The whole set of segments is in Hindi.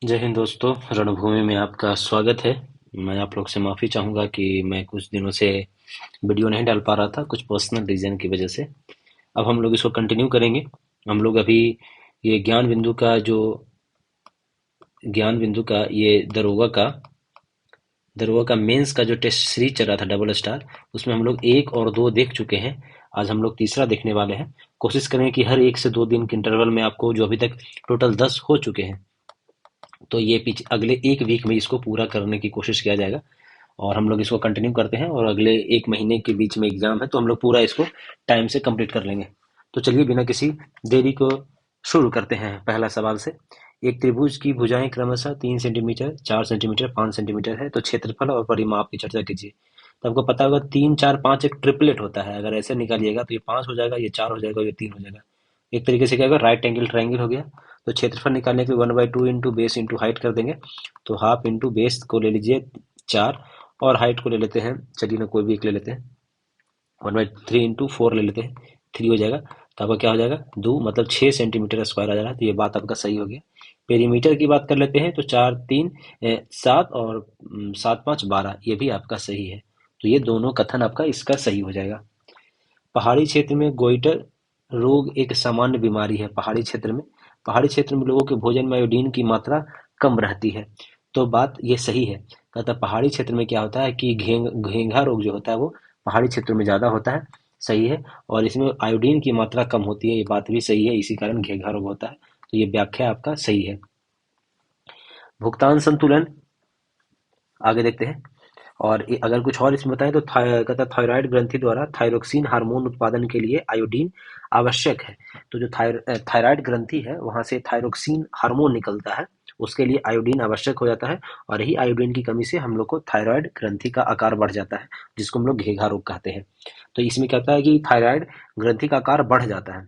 जय हिंद दोस्तों, रणभूमि में आपका स्वागत है। मैं आप लोग से माफ़ी चाहूँगा कि मैं कुछ दिनों से वीडियो नहीं डाल पा रहा था, कुछ पर्सनल रीज़न की वजह से। अब हम लोग इसको कंटिन्यू करेंगे। हम लोग अभी ये ज्ञान बिंदु का ये दरोगा का मेंस का जो टेस्ट सीरीज चल रहा था डबल स्टार, उसमें हम लोग 1 और 2 देख चुके हैं। आज हम लोग तीसरा देखने वाले हैं। कोशिश करेंगे कि हर 1 से 2 दिन के इंटरवल में आपको जो अभी तक टोटल 10 हो चुके हैं, तो ये पीछे अगले 1 वीक में इसको पूरा करने की कोशिश किया जाएगा। और हम लोग इसको कंटिन्यू करते हैं और अगले 1 महीने के बीच में एग्जाम है, तो हम लोग पूरा इसको टाइम से कंप्लीट कर लेंगे। तो चलिए बिना किसी देरी को शुरू करते हैं पहला सवाल से। एक त्रिभुज की भुजाएं क्रमशः 3 सेंटीमीटर, 4 सेंटीमीटर, 5 सेंटीमीटर है, तो क्षेत्रफल और परिमाप की चर्चा कीजिए। तो आपको पता होगा 3, 4, 5 एक ट्रिपलेट होता है। अगर ऐसे निकालिएगा तो ये 5 हो जाएगा, ये 4 हो जाएगा, ये 3 हो जाएगा। एक तरीके से क्या होगा, राइट एंगल ट्रायंगल हो गया। तो क्षेत्रफल निकालने के लिए 1/2 इंटू बेस इंटू हाइट कर देंगे। तो हाफ इंटू बेस को ले लीजिए 4, और हाइट को ले लेते हैं, चलिए ना कोई भी एक ले लेते हैं, 1/3 इंटू 4 ले लेते हैं, 3 हो जाएगा। तो आपका क्या हो जाएगा, 2 मतलब 6 सेंटीमीटर स्क्वायर आ जाएगा। तो ये बात आपका सही हो गया। पेरीमीटर की बात कर लेते हैं, तो 4, 3, 7 और 7, 5, 12, ये भी आपका सही है। तो ये दोनों कथन आपका इसका सही हो जाएगा। पहाड़ी क्षेत्र में गोइटर रोग एक सामान्य बीमारी है। पहाड़ी क्षेत्र में लोगों के भोजन में आयोडीन की मात्रा कम रहती है। तो बात ये सही है। कहता पहाड़ी क्षेत्र में क्या होता है कि घेंघा रोग जो होता है वो पहाड़ी क्षेत्र में ज्यादा होता है। सही है। और इसमें आयोडीन की मात्रा कम होती है, ये बात भी सही है, इसी कारण घेंघा रोग होता है। तो ये व्याख्या आपका सही है। भुगतान संतुलन आगे देखते हैं। और अगर कुछ और इसमें बताएं तो कहता थायराइड ग्रंथि द्वारा थायरोक्सिन हार्मोन उत्पादन के लिए आयोडीन आवश्यक है। तो जो थायराइड ग्रंथि है वहां से थायरोक्सिन हार्मोन निकलता है, उसके लिए आयोडीन आवश्यक हो जाता है। और यही आयोडीन की कमी से हम लोग को थायराइड ग्रंथि का आकार बढ़ जाता है, जिसको हम लोग घेघा रोग कहते हैं। तो इसमें क्या होता है कि थायराइड ग्रंथि का आकार बढ़ जाता है।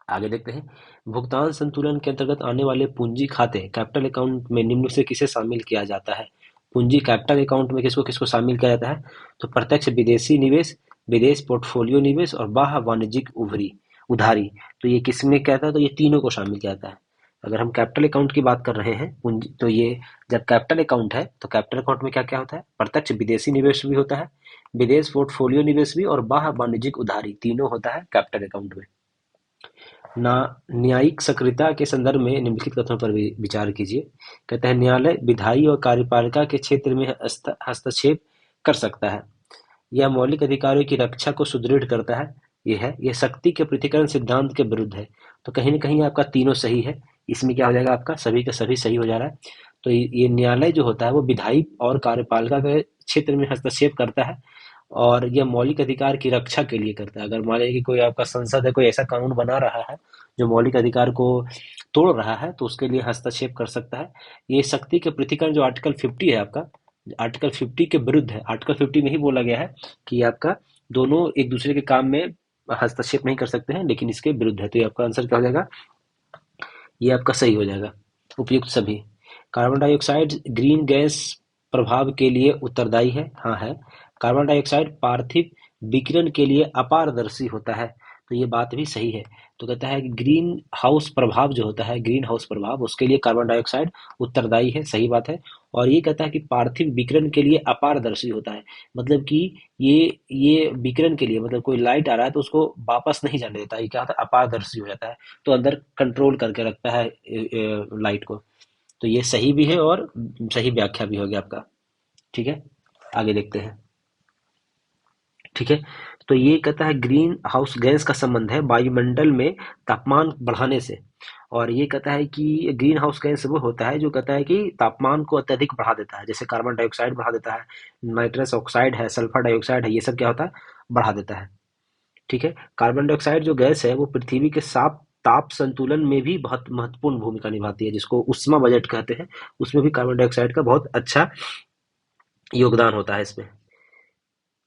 आगे देखते हैं। भुगतान संतुलन के अंतर्गत आने वाले पूंजी खाते कैपिटल अकाउंट में निम्न से किसे शामिल किया जाता है। पूंजी कैपिटल अकाउंट में किसको किसको शामिल किया जाता है। तो प्रत्यक्ष विदेशी निवेश, विदेश पोर्टफोलियो निवेश और बाह्य वाणिज्यिक उधारी। तो ये किसमें क्या था, तो ये तीनों को शामिल किया जाता है। अगर हम कैपिटल अकाउंट की बात कर रहे हैं पूंजी, तो ये जब कैपिटल अकाउंट है तो कैपिटल अकाउंट में क्या क्या होता है, प्रत्यक्ष विदेशी निवेश भी होता है, विदेश पोर्टफोलियो निवेश भी, और बाह्य वाणिज्यिक उधारी, तीनों होता है कैपिटल अकाउंट में। न्यायिक सक्रियता के संदर्भ में निम्नलिखित कथनों पर विचार कीजिए। कहते हैं न्यायालय विधायी और कार्यपालिका के क्षेत्र में हस्तक्षेप कर सकता है। यह मौलिक अधिकारों की रक्षा को सुदृढ़ करता है। यह शक्ति के पृथक्करण सिद्धांत के विरुद्ध है। तो कहीं ना कहीं आपका तीनों सही है। इसमें क्या हो जाएगा, आपका सभी का सभी सही हो जा रहा है। तो ये न्यायालय जो होता है वो विधायी और कार्यपालिका के क्षेत्र में हस्तक्षेप करता है, और यह मौलिक अधिकार की रक्षा के लिए करता है। अगर मान लीजिए कि कोई आपका संसद है, कोई ऐसा कानून बना रहा है जो मौलिक अधिकार को तोड़ रहा है, तो उसके लिए हस्तक्षेप कर सकता है। ये शक्ति के पृथक्करण जो आर्टिकल 50 है आपका, आर्टिकल 50 के विरुद्ध है। आर्टिकल 50 में ही बोला गया है कि आपका दोनों एक दूसरे के काम में हस्तक्षेप नहीं कर सकते हैं, लेकिन इसके विरुद्ध है। तो ये आपका आंसर क्या हो जाएगा, ये आपका सही हो जाएगा। उपयुक्त सभी। कार्बन डाइऑक्साइड ग्रीन गैस प्रभाव के लिए उत्तरदायी है, हाँ है। कार्बन डाइऑक्साइड पार्थिव विकिरण के लिए अपारदर्शी होता है, तो ये बात भी सही है। तो कहता है कि ग्रीन हाउस प्रभाव जो होता है, ग्रीन हाउस प्रभाव, उसके लिए कार्बन डाइऑक्साइड उत्तरदायी है, सही बात है। और ये कहता है कि पार्थिव विकिरण के लिए अपारदर्शी होता है, मतलब कि ये विकिरण के लिए, मतलब कोई लाइट आ रहा है तो उसको वापस नहीं जाने देता, ये क्या होता है, अपारदर्शी हो जाता है। तो अंदर कंट्रोल करके रखता है लाइट को। तो ये सही भी है और सही व्याख्या भी हो गया आपका। ठीक है, आगे देखते हैं। ठीक है, तो ये कहता है ग्रीन हाउस गैस का संबंध है वायुमंडल में तापमान बढ़ाने से। और ये कहता है कि ग्रीन हाउस गैस वो होता है जो कहता है कि तापमान को अत्यधिक बढ़ा देता है, जैसे कार्बन डाइऑक्साइड बढ़ा देता है, नाइट्रस ऑक्साइड है, सल्फर डाइऑक्साइड है, ये सब क्या होता है, बढ़ा देता है। ठीक है, कार्बन डाइऑक्साइड जो गैस है वो पृथ्वी के साफ ताप संतुलन में भी बहुत महत्वपूर्ण भूमिका निभाती है, जिसको उष्मा बजट कहते हैं। उसमें भी कार्बन डाइऑक्साइड का बहुत अच्छा योगदान होता है इसमें।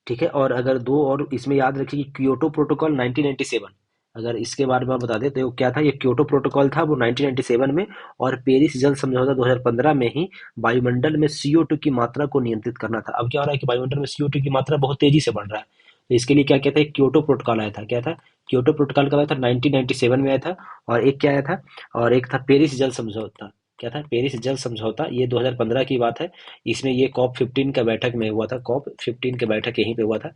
ठीक है, और अगर दो और इसमें याद रखिए कि क्योटो प्रोटोकॉल 1997, अगर इसके बारे में आप बता दें तो क्या था, ये क्योटो प्रोटोकॉल था वो 1997 में। और पेरिस जल समझौता 2015 में ही वायुमंडल में CO2 की मात्रा को नियंत्रित करना था। अब क्या हो रहा है कि वायुमंडल में CO2 की मात्रा बहुत तेजी से बढ़ रहा है, तो इसके लिए क्या कहते हैं, क्योटो प्रोटोकॉल आया था। क्या था, क्योटो प्रोटोकॉल कब आया था, 1997 में आया था। और एक क्या आया था, और एक था पेरिस जल समझौता। क्या था, पेरिस जल समझौता, ये 2015 की बात है। इसमें ये कॉप 15 का बैठक में हुआ था, कॉप 15 का बैठक यहीं पे हुआ था।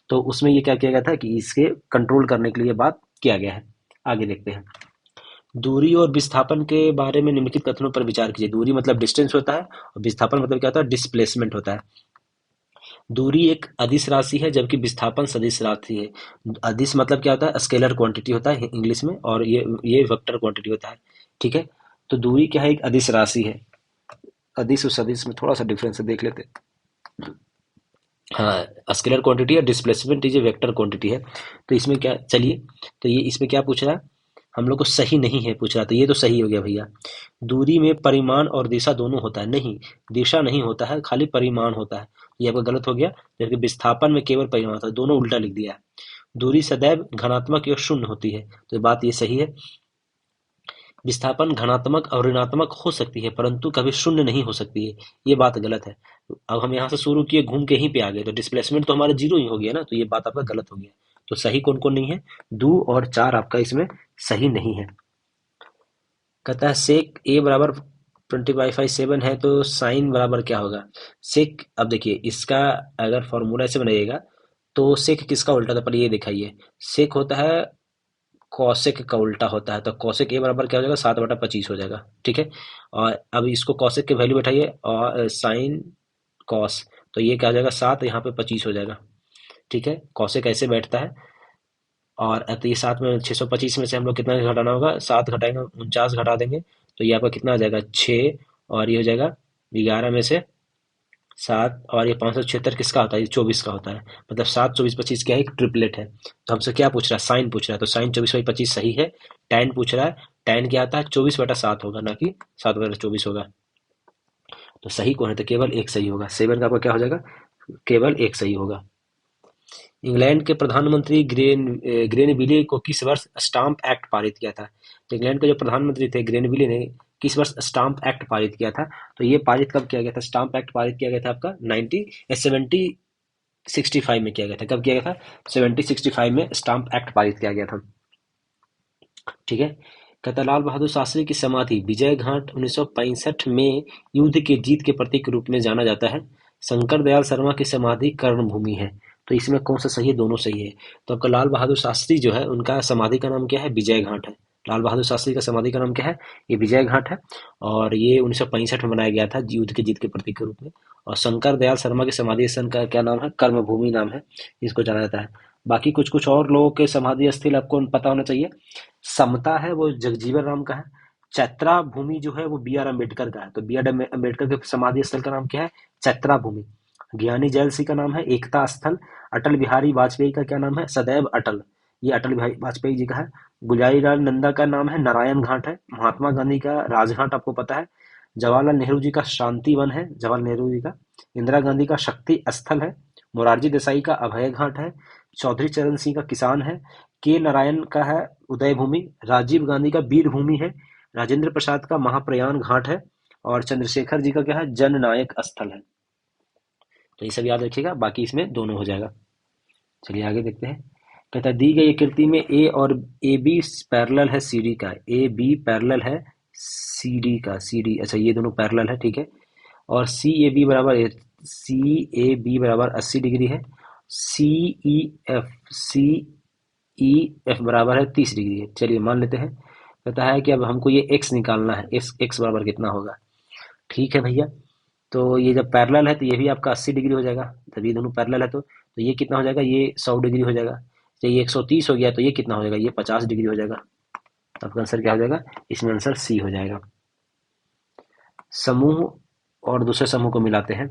तो उसमें ये क्या किया गया था कि इसके कंट्रोल करने के लिए बात किया गया है। आगे देखते हैं। दूरी और विस्थापन के बारे में निम्नलिखित कथनों पर विचार कीजिए। दूरी मतलब डिस्टेंस होता है, और विस्थापन मतलब क्या होता है, डिस्प्लेसमेंट होता है। दूरी एक अदिश राशि है, जबकि विस्थापन सदिश राशि है। अदिश मतलब क्या होता है, स्केलर क्वांटिटी होता है इंग्लिश में, और ये वेक्टर क्वांटिटी होता है। ठीक है। तो दूरी क्या है, एक अदिश राशि है। अदिश और सदिश में थोड़ा सा डिफरेंस है, देख लेते हैं। हाँ, स्केलर क्वांटिटी है, displacement is a vector quantity है। तो इसमें क्या, चलिए, तो ये इसमें क्या पूछ रहा है, हम लोग को सही नहीं है पूछ रहा, तो ये तो सही हो गया भैया। दूरी में परिमाण और दिशा दोनों होता है, नहीं, दिशा नहीं होता है, खाली परिमाण होता है। ये आपका गलत हो गया, जबकि विस्थापन में केवल परिमाण होता है, दोनों उल्टा लिख दिया है। दूरी सदैव धनात्मक या शून्य होती है, तो बात ये सही है। विस्थापन धनात्मक और ऋणात्मक हो सकती है, परंतु कभी शून्य नहीं हो सकती है, ये बात गलत है। अब हम यहाँ से शुरू किए, घूम के यहीं पे आ गए, तो डिस्प्लेसमेंट तो हमारा जीरो ही हो गया ना, तो ये बात आपका गलत हो गया। तो सही कौन कौन नहीं है, 2 और 4 आपका इसमें सही नहीं है। कहता है सेक ए बराबर 20/7 है, तो साइन बराबर क्या होगा। सेक, अब देखिए इसका अगर फॉर्मूला ऐसे बनाइएगा, तो सेक किसका उल्टा था, पहले ये दिखाइए। सेक होता है कौशिक का उल्टा होता है, तो कौशिक ए बराबर क्या हो जाएगा, 7/25 हो जाएगा। ठीक है। और अब इसको कौशिक की वैल्यू बैठाइए, और साइन कॉस, तो ये क्या हो जाएगा, 7, यहाँ पे 25 हो जाएगा। ठीक है, कौशिक ऐसे बैठता है। और तो ये 7 में 625 में से हम लोग कितना घटाना होगा, 7 घटाएंगे, 49 घटा देंगे, तो ये आपका कितना आ जाएगा, 6। और ये हो जाएगा 11 में से 7, और ये 576 किसका होता है, ये 24 का होता है। मतलब 7, 24, 25 क्या है, एक ट्रिपलेट है। तो हमसे क्या पूछ रहा है, साइन पूछ रहा है, तो साइन 24/25 सही है। टैन पूछ रहा है, टैन क्या आता है, 24/7 होगा, ना कि 7/24 होगा। तो सही कौन है, तो केवल एक सही होगा, 7 का आपका क्या हो जाएगा, केवल एक सही होगा। इंग्लैंड के प्रधानमंत्री ग्रेनविले को किस वर्ष स्टाम्प एक्ट पारित किया था। तो इंग्लैंड के जो प्रधानमंत्री थे ग्रेनविले ने किस वर्ष स्टाम्प एक्ट पारित किया था। तो ये पारित कब किया गया था, स्टाम्प एक्ट पारित किया गया था आपका 1765 में किया गया था। कब किया गया था, 1765 में स्टाम्प एक्ट पारित किया गया था। ठीक है। कहता लाल बहादुर शास्त्री की समाधि विजय घाट 1965 में युद्ध के जीत के प्रतीक रूप में जाना जाता है। शंकर दयाल शर्मा की समाधि कर्णभूमि है। तो इसमें कौन सा सही है, दोनों सही है। तो आपका लाल बहादुर शास्त्री जो है, उनका समाधि का नाम क्या है, विजय घाट है। लाल बहादुर शास्त्री का समाधि का नाम क्या है, ये विजय घाट है। और ये 1965 में बनाया गया था युद्ध के जीत के प्रतीक के रूप में। और शंकर दयाल शर्मा की समाधि स्थल का क्या नाम है, कर्मभूमि नाम है, इसको जाना जाता है। बाकी कुछ कुछ और लोगों के समाधि स्थल आपको पता होना चाहिए। समता है वो जगजीवन राम का है। चैत्रा भूमि जो है वो बी आर अम्बेडकर का है, तो बी आर अम्बेडकर के समाधि स्थल का नाम क्या है, चैत्रा भूमि। ज्ञानी जैल सिंह का नाम है एकता स्थल। अटल बिहारी वाजपेयी का क्या नाम है, सदैव अटल, ये अटल बिहारी वाजपेयी जी का है। गुलजारीलाल नंदा का नाम है नारायण घाट है। महात्मा गांधी का राजघाट आपको पता है। जवाहरलाल नेहरू जी का शांति वन है, जवाहरलाल नेहरू जी का। इंदिरा गांधी का शक्ति स्थल है। मोरारजी देसाई का अभय घाट है। चौधरी चरण सिंह का किसान है। के नारायण का है उदय भूमि। राजीव गांधी का वीर भूमि है। राजेंद्र प्रसाद का महाप्रयाण घाट है। और चंद्रशेखर जी का क्या है, जननायक स्थल है। तो ये सब याद रखिएगा, बाकी इसमें दोनों हो जाएगा। चलिए आगे देखते हैं। कहता है दी गई आकृति में ए और ए बी पैरेलल है सी डी का, ए बी पैरेलल है सी डी का, सी डी, अच्छा ये दोनों पैरेलल है, ठीक है। और सी ए बी बराबर 80 डिग्री है। सी E F C E F बराबर है 30 डिग्री है। चलिए मान लेते हैं। कहता है कि अब हमको ये एक्स निकालना है, एक्स बराबर कितना होगा। ठीक है भैया। तो ये जब पैरेलल है तो ये भी आपका 80 डिग्री हो जाएगा, जब ये दोनों पैरेलल है तो ये कितना हो जाएगा, ये 100 डिग्री हो जाएगा। तो ये 130 हो गया, तो ये कितना हो जाएगा, ये 50 डिग्री हो जाएगा। तो आपका आंसर क्या हो जाएगा, इसमें आंसर सी हो जाएगा। समूह और दूसरे समूह को मिलाते हैं।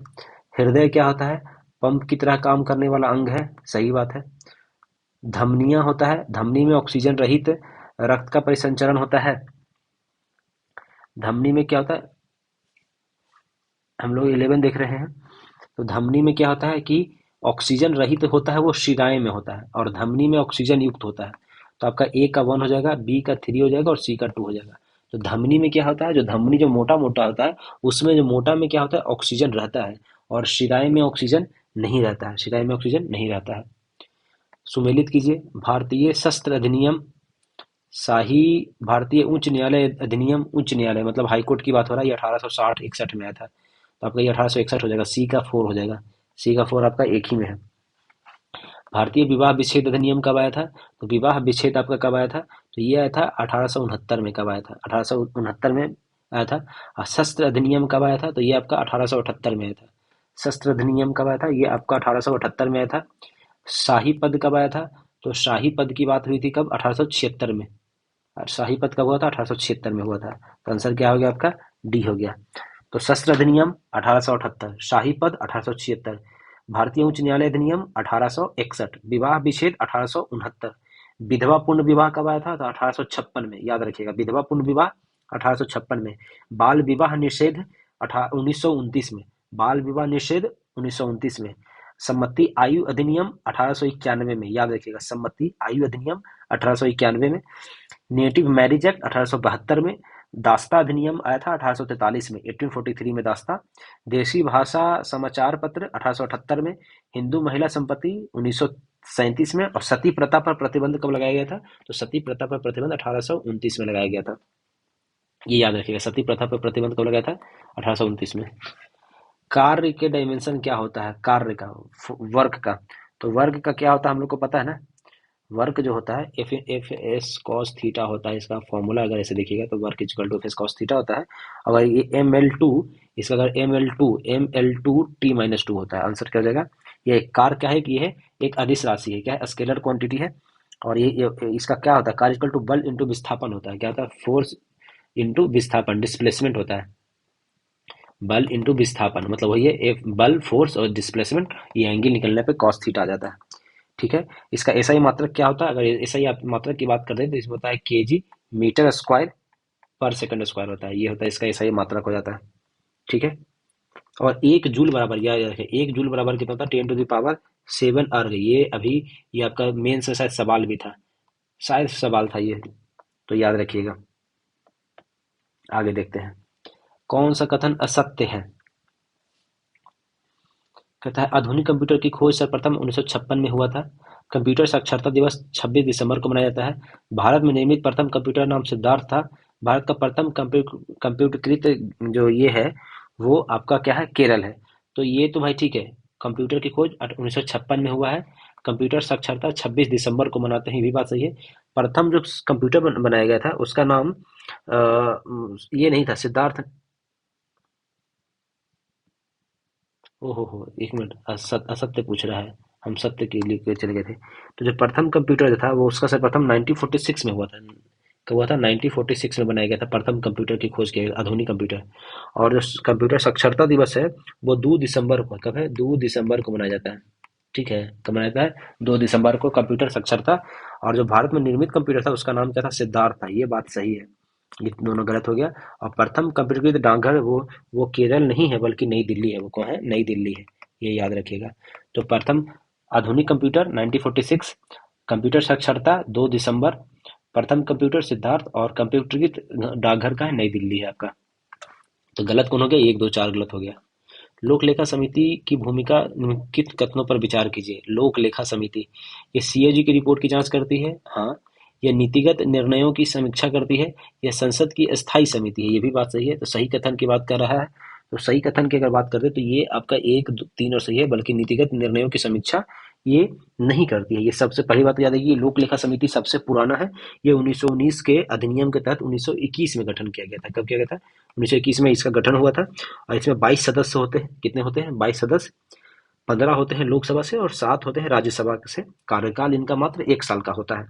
हृदय क्या होता है, पंप की तरह काम करने वाला अंग है, सही बात है। धमनियां होता है, धमनी में ऑक्सीजन रहित रक्त का परिसंचरण होता है। धमनी में क्या होता है, हम लोग 11 देख रहे हैं। तो धमनी में क्या होता है कि ऑक्सीजन रहित होता है, वो शिराएं में होता है, और धमनी में ऑक्सीजन युक्त होता है। तो आपका ए का 1 हो जाएगा, बी का 3 हो जाएगा, और सी का 2 हो जाएगा। तो धमनी में क्या होता है, जो धमनी जो मोटा मोटा होता है, उसमें जो मोटा में क्या होता है, ऑक्सीजन रहता है, और शिराएं में ऑक्सीजन नहीं रहता है, शिराएं में ऑक्सीजन नहीं रहता है। सुमेलित कीजिए। भारतीय शस्त्र अधिनियम शाही भारतीय उच्च न्यायालय अधिनियम, उच्च न्यायालय मतलब हाई कोर्ट की बात हो रहा है, ये 1860-61 में आया था, तो आपका ये 1861 हो जाएगा, सी का 4 हो जाएगा, सी का 4 आपका एक ही में है। भारतीय विवाह विच्छेद अधिनियम कब आया था? तो विवाह विच्छेद आपका कब आया था? तो ये आया था 1869 में। कब आया था? 1869 में आया था। और शस्त्र अधिनियम कब आया था? तो ये आपका 1878 में आया था। शस्त्र अधिनियम कब आया था? ये आपका 1878 में आया था। शाही पद कब आया था? तो शाही पद की बात हुई थी कब? 1876 में। और शाही पद कब हुआ था? 1876 में हुआ था। तो आंसर क्या हो गया आपका? डी हो गया। तो शस्त्र अधिनियम 1878, शाही पद 1876, भारतीय उच्च न्यायालय अधिनियम 1861, विवाह विच्छेद 1869, विधवा पूर्ण विवाह कब आया था? तो 1856 में, याद रखिएगा, विधवा पूर्ण विवाह 1856 में, बाल विवाह निषेध 1929 में, बाल विवाह निषेध 1929 में, सम्मति आयु अधिनियम 1891 में, याद रखिएगा, सम्मति आयु अधिनियम 1891 में, नेटिव मैरिज एक्ट 1872 में, दास्ता अधिनियम आया था 1843 में, 1843 में दास्ता, देशी भाषा समाचार पत्र 1878 में, हिंदू महिला संपत्ति 1937 में, और सती प्रथा पर प्रतिबंध कब लगाया गया था? तो सती प्रथा पर प्रतिबंध 1829 में लगाया गया था। ये याद रखिएगा, सती प्रथा पर प्रतिबंध कब लगाया था? 1829 में। कार्य के डायमेंशन क्या होता है? कार्य का, वर्क का, तो वर्क का क्या होता है हम लोग को पता है ना। वर्क जो होता है एफ एस कॉस थीटा होता है, इसका फॉर्मूला अगर ऐसे देखिएगा तो work equal to F S cos theta होता है। अगर ये एम एल टू, इसका अगर M L two T minus two होता है, आंसर क्या हो जाएगा? ये कार क्या है कि ये एक अदिश राशि है, क्या है? स्केलर क्वांटिटी है। और ये इसका क्या होता है? कार इक्वल टू बल इंटू विस्थापन होता है। क्या होता है? फोर्स इंटू विस्थापन, डिस्प्लेसमेंट होता है। बल इंटू विस्थापन मतलब वही है, एफ बल, फोर्स और डिस्प्लेसमेंट, ये एंगल निकलने पे कॉस थीटा आ जाता है। ठीक है। इसका एसआई मात्रक क्या होता है? अगर एसआई मात्रक की बात करते हैं तो इसमें होता है केजी मीटर स्क्वायर पर सेकंड स्क्वायर होता है, ये होता है इसका एसआई मात्रक हो जाता है। ठीक है। और एक जूल बराबर, याद रखें, एक जूल बराबर कितना होता है? 10⁻7 अर्ग। ये अभी ये आपका मेन से शायद सवाल भी था, शायद सवाल था ये, तो याद रखिएगा। आगे देखते हैं, कौन सा कथन असत्य है? कहता है आधुनिक कंप्यूटर की खोज सर्वप्रथम 1956 में हुआ था। कंप्यूटर साक्षरता दिवस 26 दिसंबर को मनाया जाता है। भारत में निर्मित प्रथम कंप्यूटर नाम सिद्धार्थ था। भारत का प्रथम कंप्यूटरीकृत जो ये है वो आपका क्या है? केरल है। तो ये तो भाई ठीक है, कंप्यूटर की खोज 1956 में हुआ है। कंप्यूटर साक्षरता 26 दिसंबर को मनाते हैं, ये भी बात सही है। प्रथम जो कंप्यूटर बनाया गया था उसका नाम ये नहीं था सिद्धार्थ। ओहो हो, एक मिनट, असत्य पूछ रहा है, हम सत्य के लिए चले गए थे। तो जो प्रथम कंप्यूटर जो था वो उसका सर्वप्रथम 1946 में हुआ था। कब हुआ था? 1946 में बनाया गया था प्रथम कंप्यूटर की खोज किया गया, आधुनिक कंप्यूटर। और जो कंप्यूटर साक्षरता दिवस है वो 2 दिसंबर को, कब है? 2 दिसंबर को मनाया जाता है। ठीक है, कब मनाया जाता है? 2 दिसंबर को कंप्यूटर साक्षरता। और जो भारत में निर्मित कंप्यूटर था उसका नाम क्या था? सिद्धार्थ था, ये बात सही है। ये दोनों गलत हो गया। और प्रथम कंप्यूटरीकृत डाकघर वो केरल नहीं है बल्कि नई दिल्ली है। वो कौन है? नई दिल्ली है, ये याद रखिएगा। तो प्रथम आधुनिक कंप्यूटर 1946, कंप्यूटर साक्षरता 2 दिसंबर, प्रथम कंप्यूटर सिद्धार्थ, और कंप्यूटरीकृत डाकघर का है नई दिल्ली है आपका। तो गलत कौन हो गया? 1 2 4 गलत हो गया। लोक लेखा समिति की भूमिका निम्नलिखित कथनों पर विचार कीजिए। लोक लेखा समिति ये सीएजी की रिपोर्ट की जांच करती है, हाँ। यह नीतिगत निर्णयों की समीक्षा करती है। यह संसद की स्थायी समिति है, ये भी बात सही है। तो सही कथन की बात कर रहा है। तो सही कथन की अगर बात करते हैं तो ये आपका 1 2 3 और सही है, बल्कि नीतिगत निर्णयों की समीक्षा ये नहीं करती है। ये सबसे पहली बात तो याद है कि लोक लेखा समिति सबसे पुराना है। ये 1919 के अधिनियम के तहत 1921 में गठन किया गया था। कब किया गया था? 1921 में इसका गठन हुआ था। और इसमें 22 सदस्य होते हैं। कितने होते हैं? 22 सदस्य। 15 होते हैं लोकसभा से और 7 होते हैं राज्यसभा से। कार्यकाल इनका मात्र 1 साल का होता है।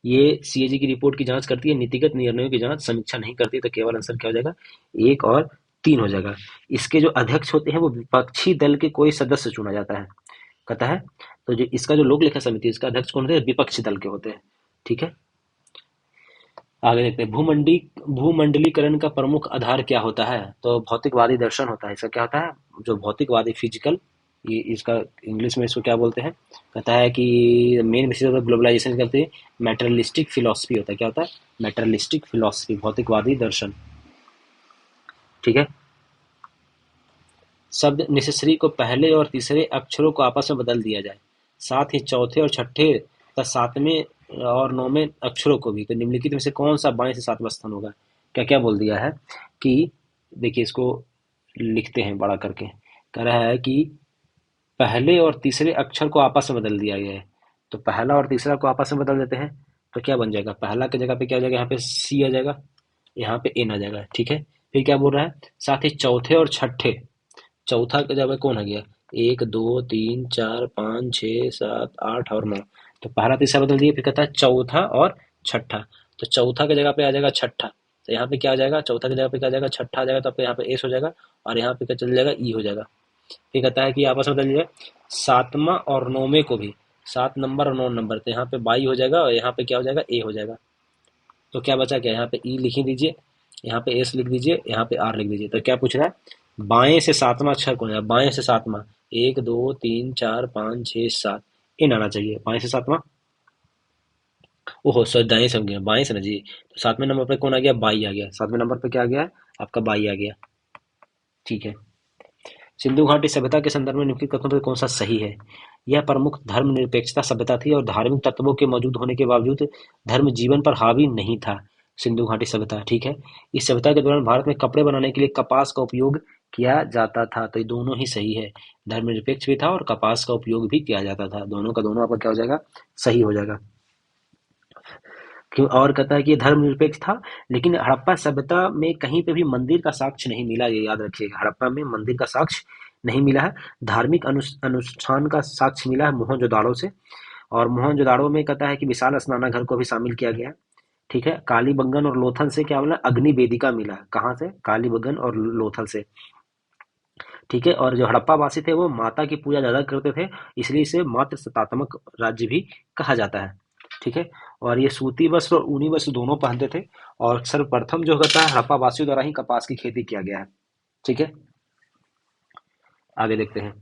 ये सीएजी की रिपोर्ट की जांच करती है, नीतिगत निर्णयों की जांच समीक्षा नहीं करती। तो केवल आंसर क्या हो जाएगा? 1 और 3 हो जाएगा। इसके जो अध्यक्ष होते हैं वो विपक्षी दल के कोई सदस्य चुना जाता है, कहता है। तो जो इसका जो लोक लेखा समिति है इसका अध्यक्ष कौन होते हैं? विपक्षी दल के होते हैं। ठीक है। आगे देखते हैं, भूमंडलीकरण का प्रमुख आधार क्या होता है? तो भौतिकवादी दर्शन होता है। इसका क्या होता है? जो भौतिकवादी फिजिकल, ये इसका इंग्लिश में इसको क्या बोलते हैं? कहता है कि मेन बेसिस ऑफ ग्लोबलाइजेशन करते हैं मेटरलिस्टिक फिलोसफी होता है। क्या होता है? मेटरलिस्टिक फिलोसफी, भौतिकवादी दर्शन। ठीक है। शब्द नेसेसरी को पहले और तीसरे अक्षरों को आपस में बदल दिया जाए, साथ ही चौथे और छठे तथा सातवें और 9 में अक्षरों को भी। तो निम्नलिखित में से कौन सा बाएं से सातवां स्थान होगा? क्या क्या बोल दिया है कि देखिए इसको लिखते हैं बड़ा करके। कह रहा है कि पहले और तीसरे अक्षर को आपस में बदल दिया गया है। तो पहला और तीसरा को आपस में बदल देते हैं तो क्या बन जाएगा? पहला की जगह पे क्या हो जाएगा? यहाँ पे सी आ जाएगा, यहाँ पे एन आ जाएगा। ठीक है, फिर क्या बोल रहा है? साथ ही चौथे और छठे, चौथा की जगह पे कौन आ गया? एक दो तीन चार पाँच छः सात आठ और नौ। तो पहला तीसरा बदल दिए, फिर कहता है चौथा और छठा। तो चौथा की जगह पे आ जाएगा छठा, तो यहाँ पे क्या आ जाएगा? चौथा की जगह पे क्या आ जाएगा? छठा आ जाएगा, तो यहाँ पे एस हो जाएगा और यहाँ पे क्या चल जाएगा? ई हो जाएगा। फिर कहता है कि आपस में बदल जाए सातवां और नौवें को भी, 7 नंबर और 9 नंबर, तो यहाँ पे बाई हो जाएगा और यहाँ पे क्या हो जाएगा? ए हो जाएगा। तो क्या बचा? क्या यहाँ पे ई लिख ही दीजिए, यहाँ पे एस लिख दीजिए, यहाँ पे आर लिख दीजिए। तो क्या पूछ रहा है? बाएं से सातवां अक्षर कौन है? बाएं से सातवां, एक दो तीन चार पाँच छः सात, इन आना चाहिए बाएं से सातवां। ओहो सर, दाएं से हो गया, बाएं से ना जी। तो 7वें नंबर पे कौन आ गया? बाई आ गया। 7वें नंबर पे क्या आ गया? आपका बाई आ गया। ठीक है। सिंधु घाटी सभ्यता के संदर्भ में निम्नलिखित कथनों में कौन सा सही है? यह प्रमुख धर्मनिरपेक्षता सभ्यता थी और धार्मिक तत्वों के मौजूद होने के बावजूद धर्म जीवन पर हावी नहीं था। सिंधु घाटी सभ्यता, ठीक है। इस सभ्यता के दौरान भारत में कपड़े बनाने के लिए कपास का उपयोग किया जाता था। तो ये दोनों ही सही है, धर्मनिरपेक्ष भी था और कपास का उपयोग भी किया जाता था। दोनों का दोनों आपका क्या हो जाएगा? सही हो जाएगा। क्यों? और कहता है कि ये धर्मनिरपेक्ष था, लेकिन हड़प्पा सभ्यता में कहीं पे भी मंदिर का साक्ष्य नहीं मिला। ये याद रखिएगा, हड़प्पा में मंदिर का साक्ष्य नहीं मिला है। धार्मिक अनुष्ठान का साक्ष्य मिला है मोहनजोदाड़ो से। और मोहनजोदाड़ो में कहता है कि विशाल स्नानाघर को भी शामिल किया गया है। ठीक है। कालीबंगन और लोथल से क्या मिला? अग्नि वेदिका मिला। कहाँ से? कालीबंगन और लोथल से। ठीक है। और जो हड़प्पा वासी थे वो माता की पूजा ज्यादा करते थे, इसलिए इसे मातृ सत्तात्मक राज्य भी कहा जाता है। ठीक है। और ये सूती वस्त्र और ऊनी वस्त्र दोनों पहनते थे। और सर्वप्रथम जो होता है हड़प्पा वासियों द्वारा ही कपास की खेती किया गया है। ठीक है। आगे देखते हैं।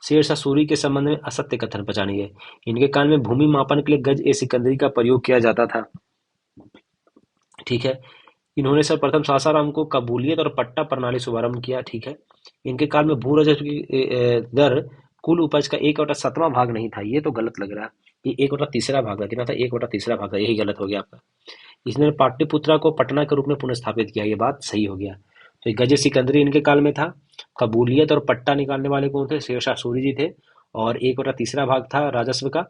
शेरशाह सूरी के संबंध में असत्य कथन पहचानिए। इनके काल में भूमि मापन के लिए गज ए सिकंदरी का प्रयोग किया जाता था। ठीक है। इन्होंने सर्वप्रथम सासाराम को कबूलियत और पट्टा प्रणाली शुभारंभ किया। ठीक है। इनके काल में भू राजस्व की दर कुल उपज का 1/7वां भाग नहीं था। ये तो गलत लग रहा है। ये 1/3 भाग था। कितना था? 1/3 भाग था। यही गलत हो गया आपका। इसने पाटलिपुत्रा को पटना के रूप में पुनः किया। ये बात सही हो गया। तो गज सिकंदरी इनके काल में था। कबूलियत और पट्टा निकालने वाले कौन थे? शेरशाह सूरी जी थे। और 1/3 भाग था राजस्व का।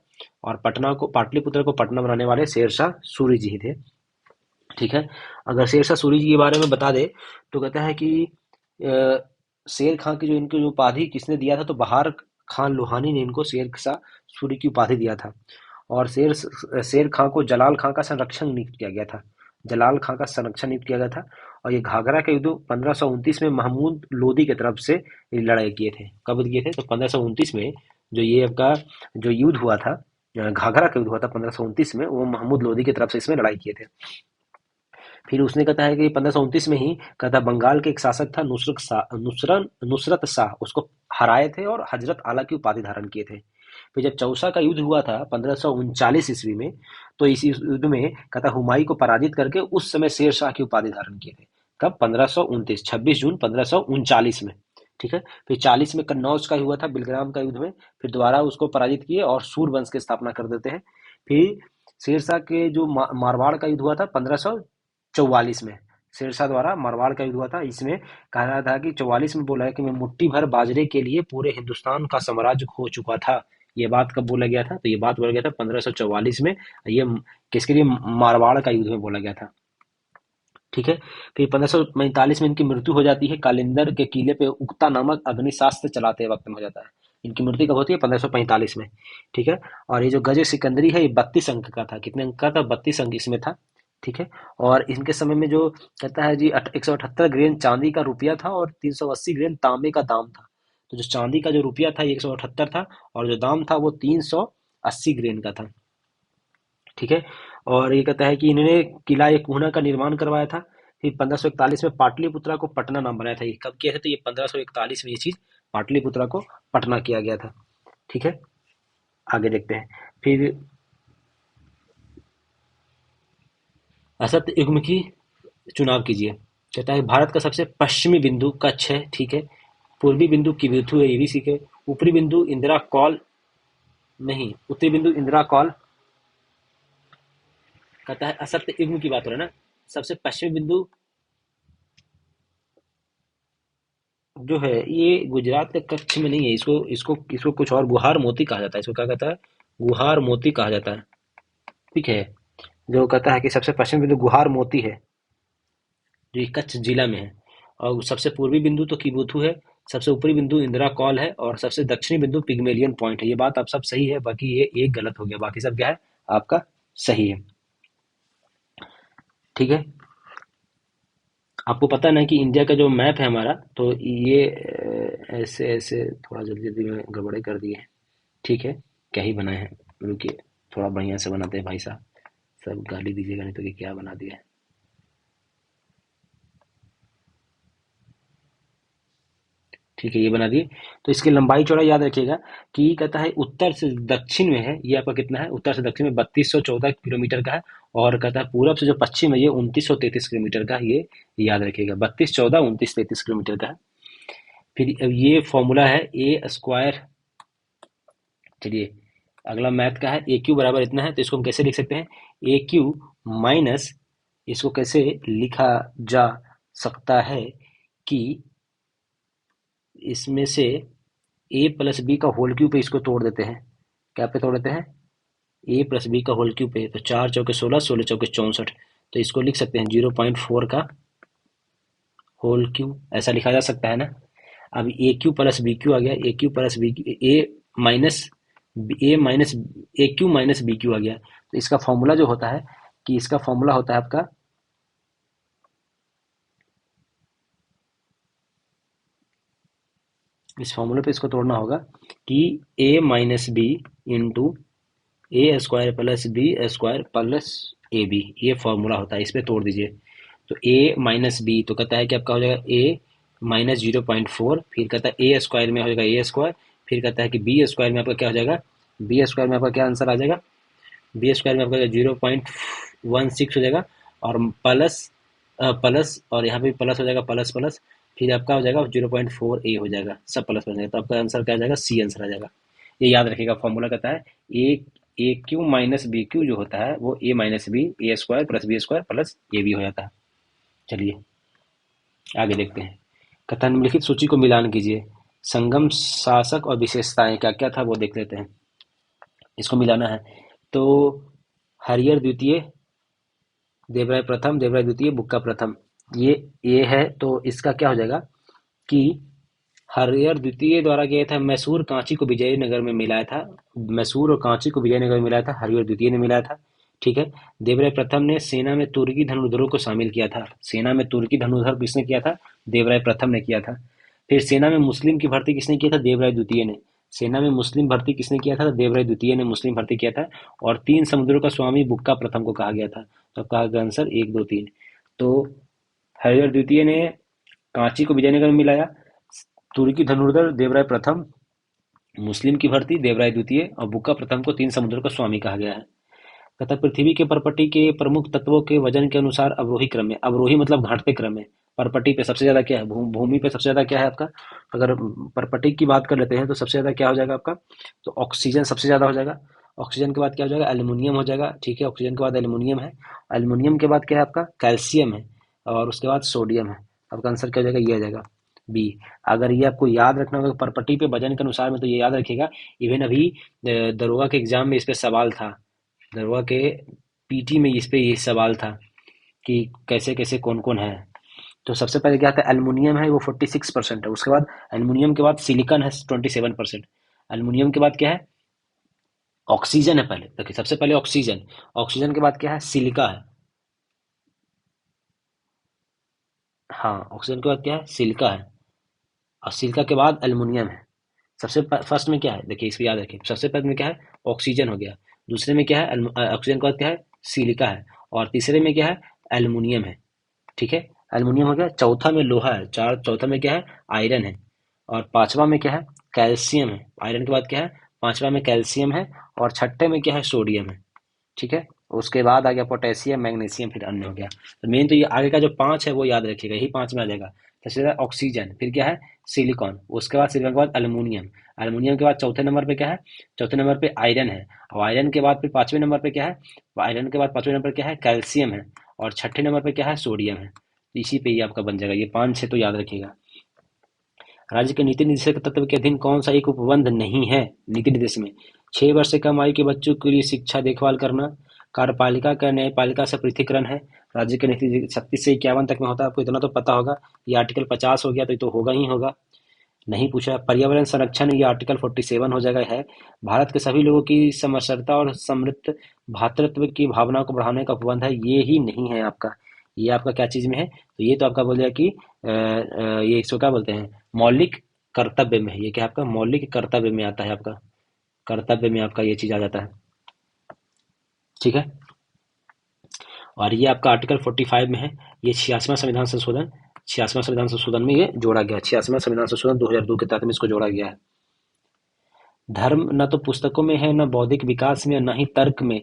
और पटना को, पाटलिपुत्र को पटना बनाने वाले शेरशाह सूरी जी ही थे। ठीक है। अगर शेरशाह सूरी जी के बारे में बता दे तो कहता है कि अ, शेर खां की जो इनकी जो उपाधि किसने दिया था? तो बहार खान लोहानी ने इनको शेरशाह सूरी की उपाधि दिया था। और शेर खां को जलाल खां का संरक्षण नियुक्त किया गया था। जलाल खां का संरक्षण नियुक्त किया गया था। और ये घाघरा के युद्ध 1529 में महमूद लोदी की तरफ से ये लड़ाई किए थे। कब किए थे? तो 1529 में जो ये आपका जो युद्ध हुआ था, घाघरा का युद्ध हुआ था 1529 में, वो महमूद लोदी की तरफ से इसमें लड़ाई किए थे। फिर उसने कहता है कि 1529 में ही कहता बंगाल के एक शासक था नुसरत शाह, उसको हराए थे और हजरत आला की उपाधि धारण किए थे। फिर जब चौसा का युद्ध हुआ था 1539 ईस्वी में, तो इस युद्ध में कहता हुमायूं को पराजित करके उस समय शेर शाह की उपाधि धारण किए थे। कब? 1529, 26 जून 1539 में। ठीक है। फिर 40 में कन्नौज का हुआ था, बिलग्राम का युद्ध में। फिर दोबारा उसको पराजित किए और सूर वंश की स्थापना कर देते हैं। फिर शेरशाह के जो मारवाड़ का युद्ध हुआ था 1544 में, शेरशाह द्वारा मारवाड़ का युद्ध हुआ था। इसमें कहा रहा था कि 44 में बोला है कि मैं मुट्ठी भर बाजरे के लिए पूरे हिंदुस्तान का साम्राज्य खो चुका था। ये बात कब बोला गया था? तो ये बात बोला गया था 1544 में। ये किसके लिए? मारवाड़ का युद्ध में बोला गया था। ठीक है। फिर 1545 में इनकी मृत्यु हो जाती है। कालिंदर के किले पे उक्ता नामक अग्निशास्त्र चलाते वक्त में हो जाता है। इनकी मृत्यु कब होती है? 1545 में। ठीक है। और ये जो गज सिकंदरी है ये 32 अंक का था। कितने अंक का था? 32 अंक इसमें था। ठीक है। और इनके समय में जो कहता है जी 178 ग्रेन चांदी का रुपया था और 380 ग्रेन तांबे का दाम था। तो जो चांदी का जो रुपया था 178 था और जो दाम था वो 380 ग्रेन का था। ठीक है। और ये कहता है कि इन्होंने किला एक कुहना का निर्माण करवाया था। फिर 1541 में पाटलिपुत्रा को पटना नाम बनाया था। ये कब किया था? तो ये 1541 में ये चीज पाटलिपुत्रा को पटना किया गया था। ठीक है। आगे देखते हैं। फिर असत्य युग्म की चुनाव कीजिए। कहता है भारत का सबसे पश्चिमी बिंदु कच्छ है। ठीक है। पूर्वी बिंदु किबिथु है, ये भी सीखे। ऊपरी बिंदु इंदिरा कॉल, नहीं, उत्तरी बिंदु इंदिरा कॉल, कहता है असत्य युग्म की बात हो रहा है ना, सबसे पश्चिमी बिंदु जो है ये गुजरात के कच्छ में नहीं है, इसको इसको इसको कुछ और गुहार मोती कहा जाता है, इसको क्या कहता है, गुहार मोती कहा जाता है। ठीक है, जो कहता है कि सबसे पश्चिमी बिंदु गुहार मोती है, जो ये कच्छ जिला में है। और सबसे पूर्वी बिंदु तो किबुथु है, सबसे ऊपरी बिंदु इंदिरा कॉल है, और सबसे दक्षिणी बिंदु पिग्मेलियन पॉइंट है। ये बात आप सब सही है, बाकी ये एक गलत हो गया, बाकी सब क्या है आपका सही है। ठीक है, आपको पता है ना कि इंडिया का जो मैप है हमारा, तो ये ऐसे ऐसे थोड़ा जल्दी जल्दी में गड़बड़े कर दिए हैं। ठीक है, क्या ही बनाए हैं, रुकिए थोड़ा बढ़िया से बनाते हैं भाई साहब, सब गाली दीजिएगा नहीं तो कि क्या बना दिया है। ठीक है, ये बना दिए। तो इसकी लंबाई चौड़ाई याद रखिएगा कि कहता है उत्तर से दक्षिण में है, ये आपका कितना है, उत्तर से दक्षिण में 3214 किलोमीटर का है। और कहता है पूरब से जो पश्चिम है ये 2933 किलोमीटर का है, ये याद रखिएगा, 32 14 29 33 किलोमीटर का है। फिर अब ये फॉर्मूला है ए स्क्वायर। चलिए, अगला मैथ का है, ए क्यू बराबर इतना है, तो इसको हम कैसे लिख सकते हैं, ए क्यू माइनस, इसको कैसे लिखा जा सकता है कि इसमें से ए प्लस बी का होल क्यूब पे इसको तोड़ देते हैं। क्या पे तोड़ देते हैं, ए प्लस बी का होल क्यूब पे, तो 4 चौके 16, 16 चौके 64, तो इसको लिख सकते हैं 0.4 का होल क्यूब, ऐसा लिखा जा सकता है ना। अब ए क्यू प्लस बी क्यू आ गया, ए Q plus B, A minus A minus A cube minus B Q आ गया। तो इसका फॉर्मूला जो होता है, कि इसका फॉर्मूला होता है आपका, इस फॉर्मूले पे इसको तोड़ना होगा कि A minus B into A square plus B square plus A B, ये फॉर्मूला होता है, इस पे तोड़ दीजिए। तो ए माइनस बी तो कहता है कि आपका हो जाएगा ए माइनस 0.4, फिर कहता है ए स्क्वायर में हो जाएगा ए स्क्वायर, फिर कहता है कि बी स्क्वायर में आपका क्या हो जाएगा, बी स्क्वायर में आपका क्या आंसर आ जाएगा, बी स्क्वायर में आपका 0.16 हो जाएगा, और प्लस प्लस, और यहाँ पे प्लस हो जाएगा, प्लस प्लस, फिर आपका हो जाएगा 0.4 ए हो जाएगा, सब प्लस बन जाएगा, तो आपका आंसर क्या आ जाएगा, सी आंसर आ जाएगा। ये याद रखिएगा, फॉर्मूला कहता है A A cube minus B cube जो होता है वो A minus B A square plus B square plus A B हो जाता है। चलिए आगे देखते हैं, कथन निम्नलिखित सूची को मिलान कीजिए, संगम शासक और विशेषताएं क्या क्या था वो देख लेते हैं, इसको मिलाना है। तो हरिहर द्वितीय, देवराय प्रथम, देवराय द्वितीय, बुक्का प्रथम, ये है, तो इसका क्या हो जाएगा कि हरिहर द्वितीय द्वारा किया था, मैसूर कांची को विजयनगर में मिलाया था, मैसूर और कांची को विजयनगर में मिलाया था, हरिहर द्वितीय ने मिलाया था। ठीक है, देवराय प्रथम ने सेना में तुर्की धनुर्धरों को शामिल किया था, सेना में तुर्की धनुर्धर किसने किया था, देवराय प्रथम ने किया था। फिर सेना में मुस्लिम की भर्ती किसने किया था, देवराय द्वितीय ने, सेना में मुस्लिम भर्ती किसने किया था, देवराय द्वितीय ने मुस्लिम भर्ती किया था। और 3 समुद्रों का स्वामी बुक्का प्रथम को कहा गया था, तो कहा गया आंसर 1 2 3। तो हरिहर द्वितीय ने कांची को विजयनगर में मिलाया, तुर्की धनुर्धर देवराय प्रथम, मुस्लिम की भर्ती देवराय द्वितीय, और बुक्का प्रथम को 3 समुद्रों का स्वामी कहा गया है। तथा पृथ्वी के परपटी के प्रमुख तत्वों के वजन के अनुसार अवरोही क्रम में, अवरोही मतलब घटते क्रम में, परपटी पे सबसे ज्यादा क्या है, भूमि पे सबसे ज्यादा क्या है आपका, अगर परपटी की बात कर लेते हैं तो सबसे ज्यादा क्या हो जाएगा आपका, तो ऑक्सीजन सबसे ज्यादा हो जाएगा। ऑक्सीजन के बाद क्या हो जाएगा, एल्यूमिनियम हो जाएगा। ठीक है, ऑक्सीजन के बाद एल्यूमिनियम है, एल्यूमिनियम के बाद क्या है आपका, कैल्शियम है, और उसके बाद सोडियम है। आपका आंसर क्या हो जाएगा, ये आ जाएगा बी। अगर ये आपको याद रखना होगा परपटी पे वजन के अनुसार में, तो ये याद रखिएगा, इवन अभी दरोगा के एग्जाम में इस पे सवाल था, दरवा के पीटी में इस पे ये सवाल था कि कैसे कैसे कौन कौन है। तो सबसे पहले क्या था, एल्युमिनियम है वो 46% है, उसके बाद एल्युमिनियम के बाद सिलिकॉन है 27%, एल्युमिनियम के बाद क्या है, ऑक्सीजन है, पहले देखिए सबसे पहले ऑक्सीजन, ऑक्सीजन के बाद क्या है, सिलिका है, हाँ ऑक्सीजन के बाद क्या है, सिलिका है, और सिलिका के बाद एल्युमिनियम है। सबसे फर्स्ट में क्या है, देखिए इसको याद रखिए, सबसे पहले में क्या है, ऑक्सीजन हो गया, दूसरे में क्या है, ऑक्सीजन के बाद क्या है, सिलिका है, और तीसरे में क्या है, एल्युमिनियम है। ठीक है, एल्युमिनियम हो गया, चौथा में लोहा है, चौथा में क्या है, आयरन है, और पांचवा में क्या है, कैल्शियम है, आयरन के बाद क्या है, पांचवा में कैल्शियम है, और छठे में क्या है, सोडियम है। ठीक है, उसके बाद आ गया पोटेशियम, मैग्नीशियम, फिर अन्य हो गया। तो मेन तो ये आगे का जो पांच है वो याद रखिएगा, यही पांच में आ जाएगा सबसे ज़्यादा ऑक्सीजन, फिर क्या है सिलिकॉन, उसके बाद सिलिकॉन के बाद एल्युमिनियम, एल्युमिनियम के बाद चौथे नंबर पे क्या है, चौथे नंबर पे आयरन है, और आयरन के बाद फिर पांचवें नंबर पे क्या है, आयरन के बाद पांचवें नंबर पे क्या है कैल्शियम है, और छठे नंबर पे क्या है सोडियम है। इसी पे ही आपका बन जाएगा, ये 5-6 तो याद रखिएगा। राज्य के नीति निर्देशक तत्व के अधीन कौन सा एक उपबंध नहीं है नीति निर्देश में? 6 वर्ष से कम आयु के बच्चों के लिए शिक्षा देखभाल करना, कार्यपालिका का न्यायपालिका से पृथकीकरण है। राज्य के नीति 36 से 51 तक में होता है, आपको इतना तो पता होगा। ये आर्टिकल 50 हो गया, तो ये तो होगा ही होगा। नहीं पूछा। पर्यावरण संरक्षण, ये आर्टिकल 47 हो जाएगा है। भारत के सभी लोगों की समरसता और समृद्ध भ्रातृत्व की भावना को बढ़ाने का उपबंध है, ये ही नहीं है आपका। ये आपका क्या चीज में है, तो ये तो आपका बोल दिया कि ये इसको क्या बोलते हैं, मौलिक कर्तव्य में है। ये क्या आपका मौलिक कर्तव्य में आता है, आपका कर्तव्य में आपका ये चीज आ जाता है। ठीक है, और ये आपका आर्टिकल 45 में है। ये 86वां संविधान संशोधन, 86वां संविधान संशोधन में ये जोड़ा गया। 86वां संविधान संशोधन 2002 के तहत में इसको जोड़ा गया है। धर्म न तो पुस्तकों में है, न बौद्धिक विकास में, न ही तर्क में।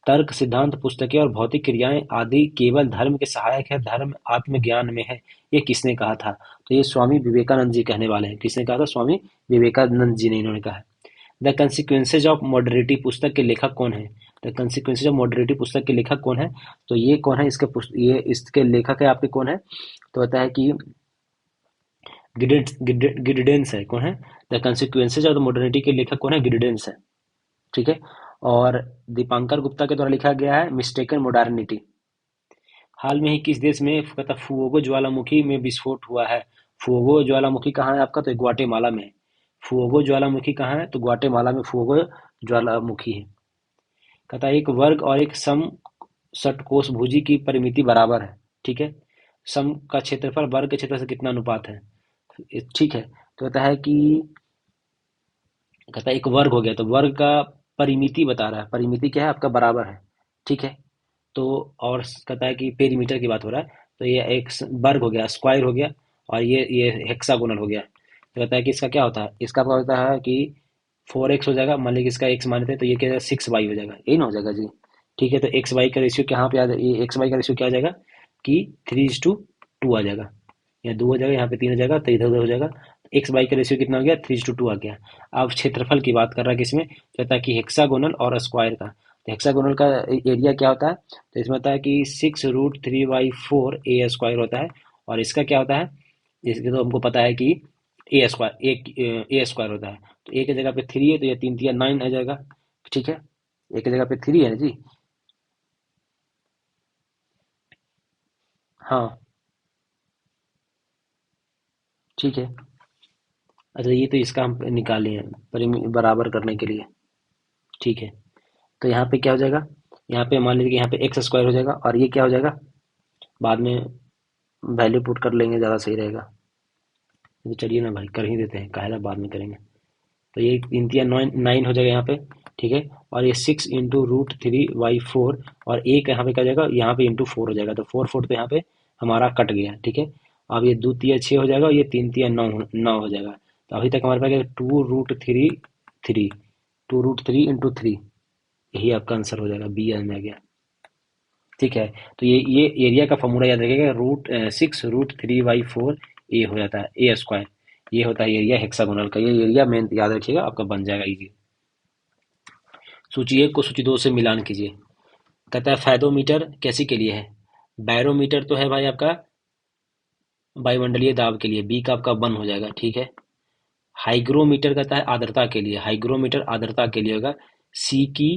तर्क, सिद्धांत, पुस्तकें और भौतिक क्रियाएं आदि केवल धर्म के सहायक है, धर्म आत्मज्ञान में है। ये किसने कहा था? तो ये स्वामी विवेकानंद जी कहने वाले हैं। किसने कहा था? स्वामी विवेकानंद जी ने इन्होंने कहा है। द कंसिक्वेंसेज ऑफ मॉडरेटिव पुस्तक के लेखक कौन है? द कंसिक्वेंसेज ऑफ मॉडरेटिव पुस्तक के लेखक कौन है? तो ये कौन है ये इसके लेखक है आपके कौन है? तो होता है कि गिडिडेंस है। कौन है? The consequences of the modernity के लेखक कौन है? गिडिडेंस है। ठीक है, और दीपांकर गुप्ता के द्वारा लिखा गया है मिस्टेकन मॉडर्निटी। हाल में ही किस देश में कहता फुओगो ज्वालामुखी में विस्फोट हुआ है? फुओगो ज्वालामुखी कहाँ है आपका? तो ग्वाटेमाला में है। फुओगो ज्वालामुखी कहाँ है? तो ग्वाटेमाला में फुओगो ज्वालामुखी है। कहता है एक वर्ग और एक सम षटकोशभुजी की परिमिति बराबर है। ठीक है, सम का क्षेत्रफल वर्ग के क्षेत्रफल से कितना अनुपात है? ठीक है, तो कहता है कि कहता है एक वर्ग हो गया, तो वर्ग का परिमिति बता रहा है। परिमिति क्या है आपका? बराबर है। ठीक है, तो और कहता है कि पेरीमीटर की बात हो रहा है, तो ये एक वर्ग हो गया, स्क्वायर हो गया, और ये हेक्सागोनल हो गया। तो कहता है कि इसका क्या होता है? इसका क्या होता है कि 4x हो जाएगा। मान लीजिए इसका x मानते हैं, तो ये क्या 6y हो जाएगा। यही ना हो जाएगा जी। ठीक है, तो एक्स वाई का रेशियो कहाँ पे आ जाएगा? ये एक्स वाई का रेशियो क्या आ जाएगा कि 3:2 आ जाएगा। यहाँ 2 हो जाएगा, यहाँ पे 3 हो जाएगा, तो इधर उधर हो जाएगा। एक्स वाई का रेशियो कितना हो गया? 3:2 आ गया। अब क्षेत्रफल की बात कर रहा है किसमें? कहता है कि हेक्सागोनल और स्क्वायर का। तो हेक्सागोनल का एरिया क्या होता है? तो इसमें होता है कि 6√3/4 a² होता है। और इसका क्या होता है? इसके तो हमको पता है कि a² होता है। तो ए की जगह पे 3 है, तो ये 3×3 = 9 आ जाएगा। ठीक है, ए की जगह पे 3 है ना जी। हाँ, ठीक है। अच्छा, ये तो इसका हम निकाले हैं बराबर करने के लिए। ठीक है, तो यहाँ पे क्या हो जाएगा? यहाँ पे मान लीजिए कि यहाँ पे x² हो जाएगा, और ये क्या हो जाएगा? बाद में वैल्यू पुट कर लेंगे, ज़्यादा सही रहेगा। तो चलिए ना भाई, कर ही देते हैं, काहे बाद में करेंगे। तो ये 3×3 = 9 हो जाएगा यहाँ पे। ठीक है, और ये 6 × √3/4, और एक यहाँ पे क्या हो जाएगा? यहाँ पे ×4 हो जाएगा। तो 4 तो यहाँ पे हमारा कट गया। ठीक है, अब ये 2×3 = 6 हो जाएगा, और ये 3×3 = 9 हो जाएगा। तो अभी तक हमारे पास क्या 2√3 2√3 × 3, यही आपका आंसर हो जाएगा। बी में आ गया। ठीक है, तो ये एरिया का फॉर्मूला याद रखिएगा। 6√3/4 हो जाता है a²। ये होता है एरिया हेक्सागोनल का। ये एरिया मेन याद रखिएगा, आपका बन जाएगा इजी। सूची 1 को सूची 2 से मिलान कीजिए। कहता है फायदोमीटर कैसी के लिए है? बैरोमीटर तो है भाई आपका वायुमंडलीय दाब के लिए, बी का आपका 1 हो जाएगा। ठीक है, हाइग्रोमीटर कहता है आर्द्रता के लिए, हाइग्रोमीटर आर्द्रता के लिए होगा, सी की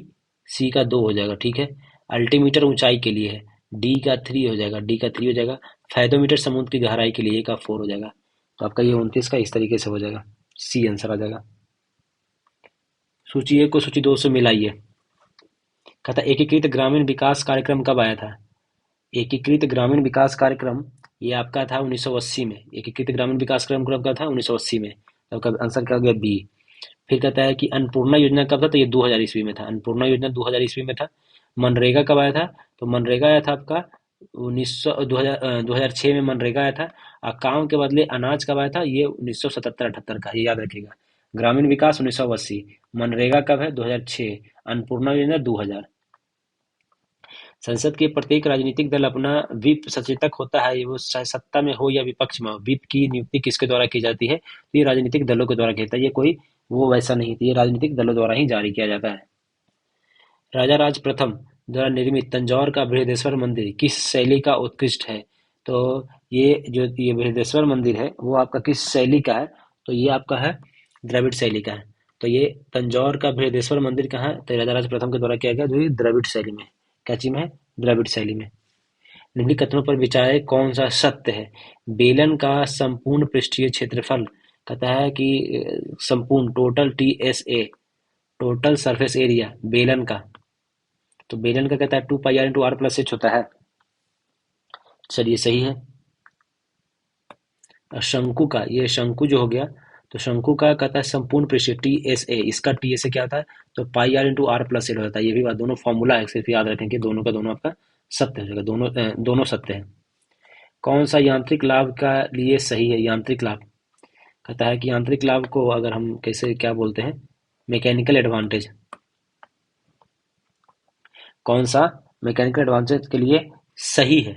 सी का 2 हो जाएगा। ठीक है, अल्टीमीटर ऊंचाई के लिए है, डी का 3 हो जाएगा, डी का 3 हो जाएगा। फैदोमीटर समुद्र की गहराई के लिए, ए का 4 हो जाएगा। तो आपका ये 29 का इस तरीके से हो जाएगा, सी आंसर आ जाएगा। सूची 1 को सूची 2 से मिलाइए। कहता है एकीकृत ग्रामीण विकास कार्यक्रम कब आया था? एकीकृत ग्रामीण विकास कार्यक्रम ये आपका था 1980 में। एकीकृत ग्रामीण विकास कार्यक्रम कब का था? 1980 में। तो आपका आंसर क्या हो गया? बी। फिर कहता है कि अन्नपूर्णा योजना कब था? तो ये 2000 ईस्वी में था। अन्नपूर्णा योजना 2000 ईस्वी में था। मनरेगा कब आया था? तो मनरेगा आया था आपका 2006 में मनरेगा आया था। और काम के बदले अनाज कब आया था? ये 1977-78 का, ये याद रखिएगा। ग्रामीण विकास 1980, मनरेगा कब है? 2006, अन्नपूर्णा योजना 2000। संसद के प्रत्येक राजनीतिक दल अपना व्हिप सचेतक होता है, वो चाहे सत्ता में हो या विपक्ष में हो। व्हिप की नियुक्ति किसके द्वारा की जाती है? तो ये राजनीतिक दलों के द्वारा किया जाता है। ये कोई वो वैसा नहीं, ये राजनीतिक दलों द्वारा ही जारी किया जाता है। राजाराज प्रथम द्वारा निर्मित तंजौर का बृहदेश्वर मंदिर किस शैली का उत्कृष्ट है? तो ये बृहदेश्वर मंदिर है वो आपका किस शैली का है? तो ये आपका है द्रविड़ शैली का है। तो ये तंजौर का बृहदेश्वर मंदिर कहाँ है? तो राजाराज प्रथम के द्वारा किया गया, जो ये द्रविड़ शैली में, क्या चीज में है? द्रविड़ शैली में। निम्नलिखित कथनों पर विचार कौन सा सत्य है? बेलन का संपूर्ण पृष्ठीय क्षेत्रफल कहता है कि संपूर्ण total TSA, total surface area बेलन का, तो बेलन का कहता है 2πr/r+h होता है। चलिए सही है। और शंकु का, ये शंकु जो हो गया, तो शंकु का कहता है संपूर्ण पृष्ठ TSA, इसका TSA क्या होता है? तो πr/r+l होता है। ये भी बात, दोनों फॉर्मूला है, सिर्फ याद रखें कि दोनों का दोनों आपका सत्य हो जाएगा, दोनों सत्य है। कौन सा यांत्रिक लाभ का लिए सही है? यांत्रिक लाभ कहता है कि यांत्रिक लाभ को अगर हम कैसे क्या बोलते हैं, मैकेनिकल एडवांटेज। कौन सा मैकेनिकल एडवांटेज के लिए सही है?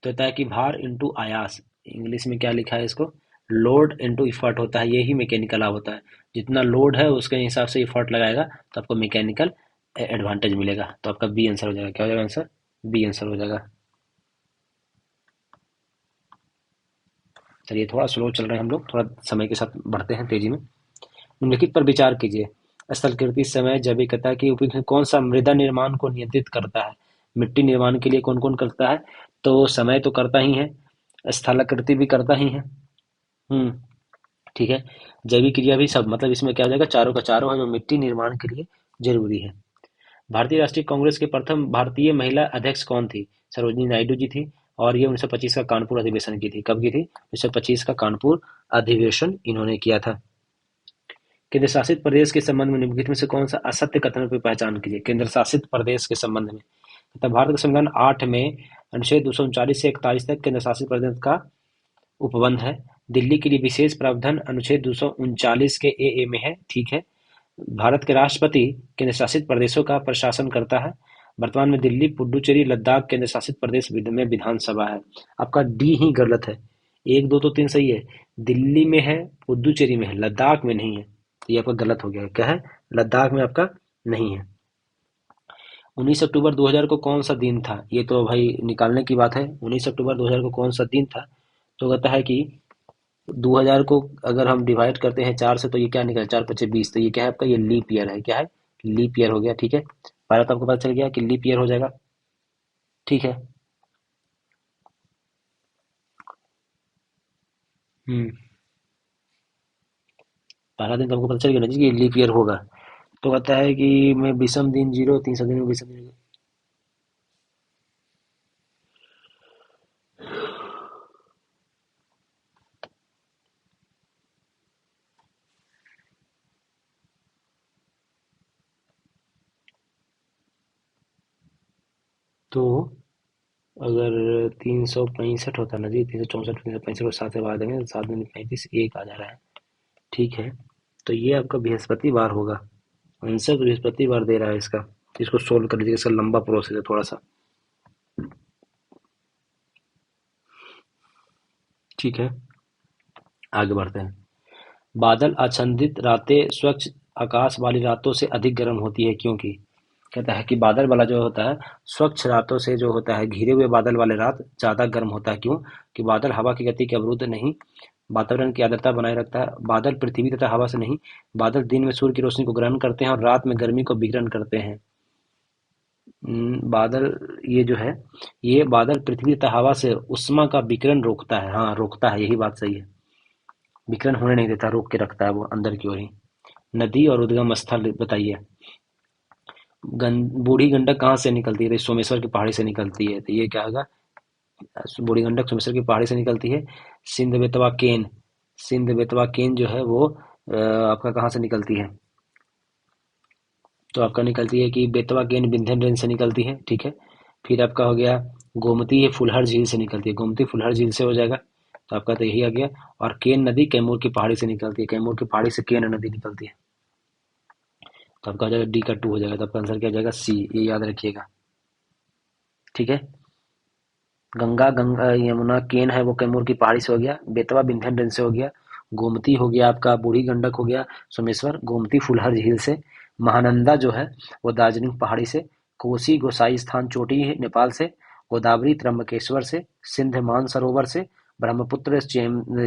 तो होता है कि भार इंटू आयास, इंग्लिश में क्या लिखा है इसको, लोड इंटू इफर्ट होता है, यही मैकेनिकल लाभ होता है। जितना लोड है उसके हिसाब से इफर्ट लगाएगा तो आपको मैकेनिकल एडवांटेज मिलेगा। तो आपका बी आंसर हो जाएगा। क्या हो जाएगा आंसर? बी आंसर हो जाएगा। चलिए थोड़ा स्लो चल रहे हैं हम लोग, थोड़ा समय के साथ बढ़ते हैं तेजी में। निम्नलिखित पर विचार कीजिए। स्थलकृति समय जैविकता की उपयोग में कौन सा मृदा निर्माण को नियंत्रित करता है? मिट्टी निर्माण के लिए कौन कौन करता है? तो समय तो करता ही है, स्थलाकृति भी करता ही है। ठीक है। जैविक क्रिया भी, सब मतलब इसमें क्या हो जाएगा, चारों का चारों है जो मिट्टी निर्माण के लिए जरूरी है। भारतीय राष्ट्रीय कांग्रेस के प्रथम भारतीय महिला अध्यक्ष कौन थी? सरोजिनी नायडू जी थी। और ये 1925 का कानपुर अधिवेशन की थी। कब की थी? 1925 का कानपुर अधिवेशन इन्होंने किया था। केंद्र शासित प्रदेश के संबंध में निम्नलिखित में से कौन सा असत्य कथन पर पहचान कीजिए? केंद्र शासित प्रदेश के संबंध में, तथा भारत का संविधान 8 में अनुच्छेद 239 से 41 तक केंद्र शासित प्रदेश का उपबंध है। दिल्ली के लिए विशेष प्रावधान अनुच्छेद 239 के ए में है। ठीक है। भारत के राष्ट्रपति केंद्र शासित प्रदेशों का प्रशासन करता है। वर्तमान में दिल्ली, पुडुचेरी, लद्दाख केंद्र शासित प्रदेश में विधानसभा है। आपका डी ही गलत है। 1, 2 तो 3 सही है। दिल्ली में है, पुडुचेरी में है, लद्दाख में नहीं है। तो ये आपका गलत हो गया। क्या है? लद्दाख में आपका नहीं है। 19 अक्टूबर 2000 को कौन सा दिन था? ये तो भाई निकालने की बात है। 19 अक्टूबर 2000 को कौन सा दिन था? तो कहता है कि 2000 को अगर हम डिवाइड करते हैं 4 से, तो ये क्या निकला, 4×5=20। तो ये क्या है आपका? ये लीप ईयर है। क्या है? लीप ईयर हो गया। ठीक है। पहले तो आपको पता चल गया कि लीप ईयर हो जाएगा। ठीक है। हम्म। पहला दिन तो हमको पता चल गया ना जी कि लीप ईयर होगा। तो कहता है कि मैं विषम दिन 0, 300 दिन में विषम दिन। तो अगर 365 होता ना जी, 364, 365 को 7 से भाग देंगे तो 7×35 1 आ जा रहा है। ठीक है। तो ये आपका बृहस्पतिवार होगा। आंसर बृहस्पतिवार दे रहा है इसका। इसको सोल्व कर लीजिए, इसका लंबा प्रोसेस है थोड़ा सा। ठीक है। आगे बढ़ते हैं। बादल आच्छादित रातें स्वच्छ आकाश वाली रातों से अधिक गर्म होती है क्योंकि? कहता है कि बादल वाला जो होता है, स्वच्छ रातों से जो होता है, घिरे हुए बादल वाले रात ज्यादा गर्म होता है। क्यों? कि बादल हवा की गति के अवरुद्ध नहीं, वातावरण की आर्द्रता बनाए रखता है। बादल पृथ्वी तथा हवा से नहीं, बादल दिन में सूर्य की रोशनी को ग्रहण करते हैं और रात में गर्मी को विकिरण करते हैं। बादल, ये जो है, ये बादल पृथ्वी तथा हवा से उष्मा का विकिरण रोकता है। हाँ, रोकता है, यही बात सही है। विकिरण होने नहीं देता, रोक के रखता है वो अंदर की ओर ही। नदी और उद्गम स्थल बताइए। बूढ़ी गंडक कहाँ से निकलती है? तो सोमेश्वर की पहाड़ी से निकलती है। तो ये क्या होगा? बूढ़ी गंडक सोमेश्वर की पहाड़ी से निकलती है। सिंध बेतवा केन, सिंध बेतवा केन जो है वो आपका कहाँ से निकलती है? तो आपका निकलती है कि बेतवा केन विंध्यन रेंज से निकलती है। ठीक है। फिर आपका हो गया गोमती, ये फुलहर झील से निकलती है। गोमती फुलहर झील से हो जाएगा। तो आपका तो यही आ गया। और केन नदी कैमूर की पहाड़ी से निकलती है। कैमूर की पहाड़ी से केन नदी निकलती है। तो आपका हो जाएगा डी का 2 हो जाएगा। तो आपका आंसर क्या हो जाएगा? सी। ये याद रखिएगा। ठीक है। गंगा गंगा यमुना केन है वो कैमूर की पहाड़ी से हो गया। बेतवा विंध्यन रेंज से हो गया। गोमती हो गया आपका, बूढ़ी गंडक हो गया सोमेश्वर। गोमती फुलहर झील से। महानंदा जो है वो दार्जिलिंग पहाड़ी से। कोसी गोसाई स्थान चोटी है नेपाल से। गोदावरी त्र्यंबकेश्वर से। सिंध मानसरोवर से। ब्रह्मपुत्र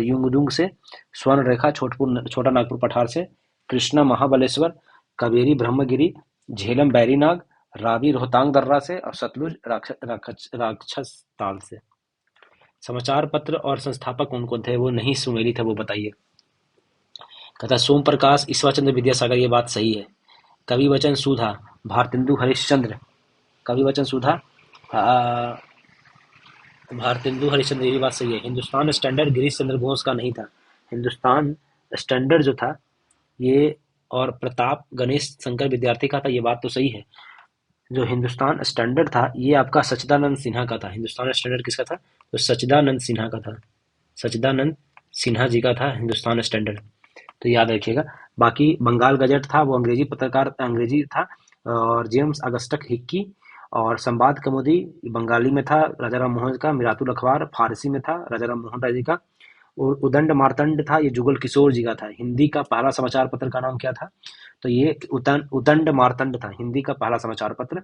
युंगदुंग से। स्वर्ण रेखा छोटा नागपुर पठार से। कृष्णा महाबलेश्वर। कावेरी ब्रह्मगिरी। झेलम बैरीनाग। रावी रोहतांग दर्रा से। और सतलुज राक्षस ताल से। समाचार पत्र और संस्थापक कौन कौन थे, वो नहीं सुमेलित है, वो बताइए। कहता सोम प्रकाश ईश्वर चंद्र विद्यासागर, ये बात सही है। कवि वचन सुधा भारतेंदु हरिश्चंद्र। कवि वचन सुधा आ, भारतेंदु हरिश्चंद्र, ये बात सही है। हिंदुस्तान स्टैंडर्ड गिरीश चंद्र घोष का नहीं था। हिंदुस्तान स्टैंडर्ड जो था ये और प्रताप गणेश शंकर विद्यार्थी का था, ये बात तो सही है। जो हिंदुस्तान स्टैंडर्ड था ये आपका सच्चिदानंद सिन्हा का था। हिंदुस्तान स्टैंडर्ड किसका था? तो सच्चिदानंद सिन्हा का था। सच्चिदानंद सिन्हा जी का था हिंदुस्तान स्टैंडर्ड, तो याद रखिएगा। बाकी बंगाल गजट था वो अंग्रेजी पत्रकार, अंग्रेजी था। और जेम्स अगस्टक हिक्की। और संवाद कौमुदी बंगाली में था राजा राम मोहन का। मिरातुल अखबार फारसी में था राजा राम मोहन राय जी का। और उदंड मार्तंड था ये जुगल किशोर जी का था। हिंदी का पहला समाचार पत्र का नाम क्या था? तो ये उदंड मार्तंड था हिंदी का पहला समाचार पत्र,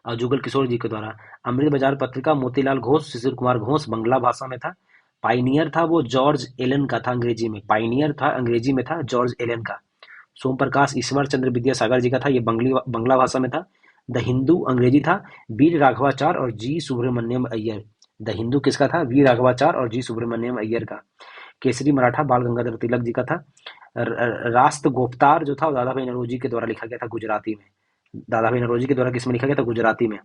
और जुगल किशोर जी के द्वारा। अमृत बाजार पत्रिका मोतीलाल घोष शिशिर कुमार घोष बंगला भाषा में था। पाइनियर था वो जॉर्ज एलन का था अंग्रेजी में। पाइनियर था अंग्रेजी में था जॉर्ज एलन का। सोम प्रकाश ईश्वर चंद्र विद्यासागर जी का था, ये बंगला भाषा में था। द हिंदू अंग्रेजी था वीर राघवाचार और जी सुब्रमण्यम अय्यर। द हिंदू किसका था? वीर राघवाचार और जी सुब्रमण्यम अय्यर का। केसरी मराठा बाल गंगाधर तिलक जी का था। रास्त गोफ्तार जो था वो दादा भाई नौरोजी के द्वारा लिखा गया था गुजराती में। दादा भाई नौरोजी के द्वारा किसमें लिखा गया था? गुजराती में।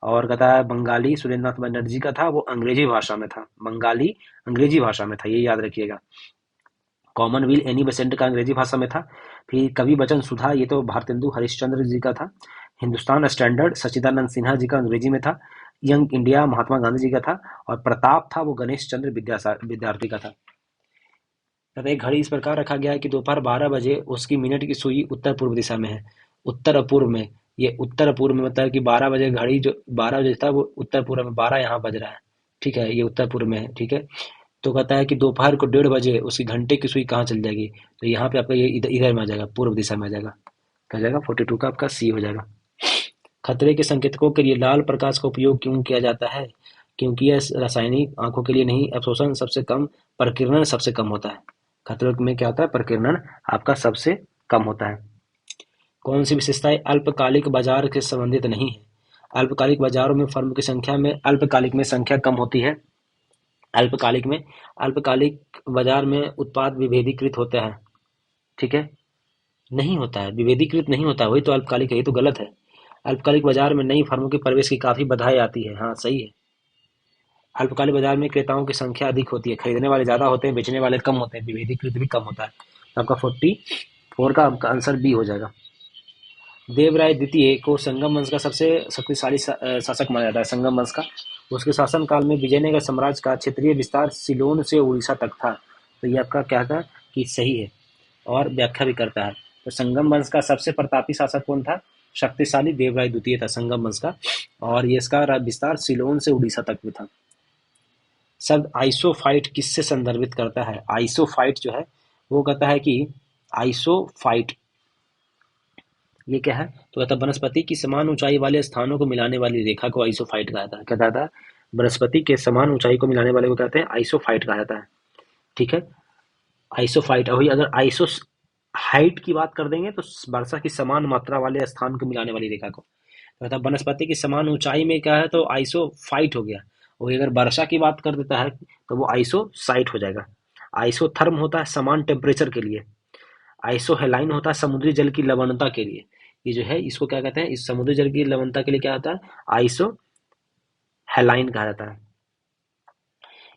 और कहता है बंगाली सुरेंद्र नाथ बनर्जी का था, वो अंग्रेजी भाषा में था। बंगाली अंग्रेजी भाषा में था, ये याद रखिएगा। कॉमनवेल्थ एनी बेसेंट का अंग्रेजी भाषा में था। फिर कवि बचन सुधा ये तो भारतेंदु हरिश्चंद्र जी का था। हिंदुस्तान स्टैंडर्ड सच्चिदानंद सिन्हा जी का अंग्रेजी में था। यंग इंडिया महात्मा गांधी जी का था। और प्रताप था वो गणेश चंद्र विद्यार्थी का था। तथा एक घड़ी इस प्रकार रखा गया है कि दोपहर 12 बजे उसकी मिनट की सुई उत्तर पूर्व दिशा में है। उत्तर पूर्व में, ये उत्तर पूर्व में मतलब कि 12 बजे घड़ी जो 12 बजे था वो उत्तर पूर्व में, 12 यहाँ बज रहा है। ठीक है, ये उत्तर पूर्व में है। ठीक है, तो कहता है कि दोपहर को 1:30 बजे उसकी घंटे की सुई कहाँ चल जाएगी? तो यहाँ पे आपका ये इधर इधर में आ जाएगा, पूर्व दिशा में आ जाएगा। क्या जाएगा? 42 का आपका सी हो जाएगा। खतरे के संकेतकों के लिए लाल प्रकाश का उपयोग क्यों किया जाता है? क्योंकि यह रासायनिक आंखों के लिए नहीं, अवशोषण सबसे कम, प्रकीर्णन सबसे कम होता है। खतरों में क्या होता है? प्रकीर्णन आपका सबसे कम होता है। कौन सी विशेषताएं अल्पकालिक बाजार से संबंधित नहीं है? अल्पकालिक बाजारों में फर्म की संख्या में अल्पकालिक में संख्या कम होती है। अल्पकालिक में, अल्पकालिक बाजार में उत्पाद विभेदीकृत होते हैं। ठीक है, नहीं होता है, विभेदीकृत नहीं होता, वही तो अल्पकालिक है, ये तो गलत है। अल्पकालिक बाजार में नई फर्मों के प्रवेश की काफी बाधाएं आती है। हाँ सही है। अल्पकालिक बाजार में क्रेताओं की संख्या अधिक होती है, खरीदने वाले ज्यादा होते हैं, बेचने वाले कम होते हैं, विभेदीकृत भी कम होता है। तो आपका 44 का आपका आंसर बी हो जाएगा। देवराय द्वितीय को संगम वंश का सबसे शक्तिशाली शासक माना जाता है। संगम वंश का, उसके शासन काल में विजयनगर साम्राज्य का क्षेत्रीय विस्तार सिलोन से उड़ीसा तक था। तो ये आपका क्या था कि सही है, और व्याख्या भी करता है। तो संगम वंश का सबसे प्रतापी शासक कौन था? शक्तिशाली देवराय द्वितीय था संगम वंश का, और ये इसका विस्तार सिलोन से उड़ीसा तक में था। शब्द आइसोफाइट किससे संदर्भित करता है? आइसोफाइट जो है वो कहता है कि आइसोफाइट ये क्या है? तो कहता है वनस्पति की समान ऊंचाई वाले स्थानों को मिलाने वाली रेखा को आइसोफाइट कहा जाता है। क्या कहता है? वनस्पति के समान ऊंचाई को मिलाने वाले को कहते हैं आइसोफाइट कहा जाता है। ठीक है, आइसोफाइट। और अगर आइसो हाइट की बात कर देंगे तो वर्षा की समान मात्रा वाले स्थान को मिलाने वाली रेखा को, तो कहता है वनस्पति की समान ऊंचाई में क्या है? तो आइसोफाइट हो गया। और अगर वर्षा की बात कर देता है तो वो आइसोसाइट हो जाएगा। आइसोथर्म होता है समान टेम्परेचर के लिए। आइसोहेलाइन होता है समुद्री जल की लवणता के लिए। ये जो है इसको क्या कहते हैं? इस समुद्री जल की लवणता के लिए क्या होता है? आइसोहेलाइन कहा जाता है।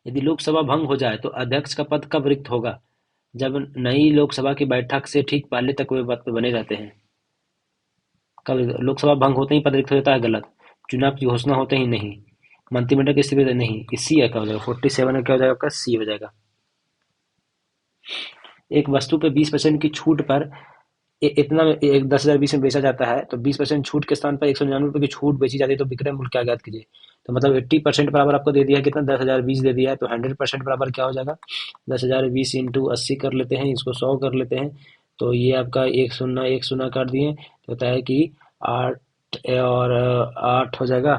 यदि लोकसभा भंग हो जाए तो अध्यक्ष का पद कब रिक्त होगा? जब नई लोकसभा की बैठक से ठीक पहले तक वे पद पे बने रहते हैं। कब? लोकसभा भंग होते ही पद रिक्त हो जाता है, गलत। चुनाव की घोषणा होते ही नहीं। मंत्रिमंडल की स्थिति नहीं। सी क्या हो जाएगा? 47 क्या हो जाएगा आपका? सी हो जाएगा। एक वस्तु पे 20% की छूट पर इतना में एक 10,020 में बेचा जाता है, तो 20% छूट के स्थान पर 199 रुपये की छूट बेची जाती है, तो विक्रय मूल्य क्या ज्ञात कीजिए। तो मतलब 80% बराबर आपको दे दिया है कितना, 10,020 दे दिया है, तो 100% बराबर क्या हो जाएगा, 10,020 इंटू 80 कर लेते हैं, इसको 100 कर लेते हैं, तो ये आपका एक शून्य काट दिए, तो होता है कि 8 और 8 हो जाएगा,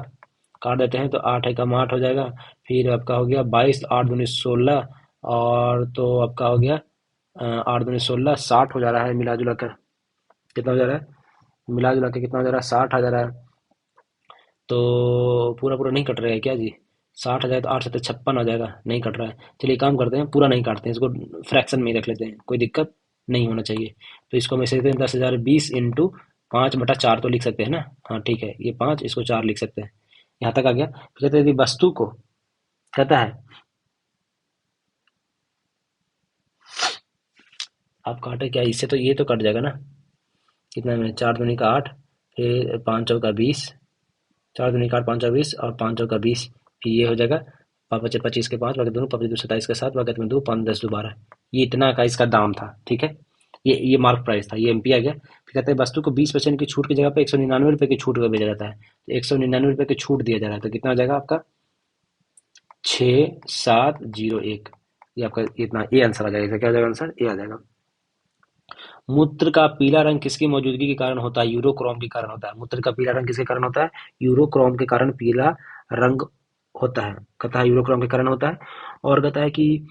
काट देते हैं, तो 8 एकम 8 हो जाएगा, फिर आपका हो गया 22, 8 दूनी 16, और तो आपका हो गया 8 दूनी 16, 60 हो जा रहा है मिला जुला कर, कितना हो जा रहा है मिला जुला के, कितना हो जा रहा है, 60 आ जा रहा है। तो पूरा पूरा नहीं कट रहा है क्या जी, 60 आ जाए तो 8 7 56 आ जाएगा, नहीं कट रहा है। चलिए काम करते हैं, पूरा नहीं काटते हैं, इसको फ्रैक्शन में ही रख लेते हैं, कोई दिक्कत नहीं होना चाहिए। तो इसको हम ऐसे देते हैं, 10,020 इंटू 5/4 तो लिख सकते हैं ना, हाँ ठीक है, ये 5, इसको 4 लिख सकते हैं। यहाँ तक आ गया। तो कहते हैं यदि वस्तु को, कहता है आप काटे क्या इससे, तो ये तो कट जाएगा ना, कितना में 4 दूनी का 8, फिर 5 चौका 20, 4 दूनी का 8, 5 चौका 20, और 5 चौका 20, फिर ये हो जाएगा 5 25 के 5 बाकी दोनों, 5 2 27 के 7 बाकी में 2, 5 10 2 12, ये इतना का इसका दाम था, ठीक है। ये मार्क प्राइस था, ये एमपी आ गया। फिर कहते हैं वस्तु को 20% की छूट की जगह पे 199 रुपये की छूट पर बेचा जाता है, तो 199 रुपये की छूट दिया जा रहा है, तो कितना हो जाएगा आपका 6701, ये आपका इतना ए आंसर आ जाएगा। इसका क्या हो जाएगा आंसर, ए आ जाएगा। मूत्र का पीला रंग किसकी मौजूदगी के कारण होता है, यूरोक्रोम के कारण होता है। मूत्र का पीला रंग किसके कारण होता है, यूरोक्रोम के कारण पीला रंग होता है, कहता है यूरोक्रोम के कारण होता है। और कहता है कि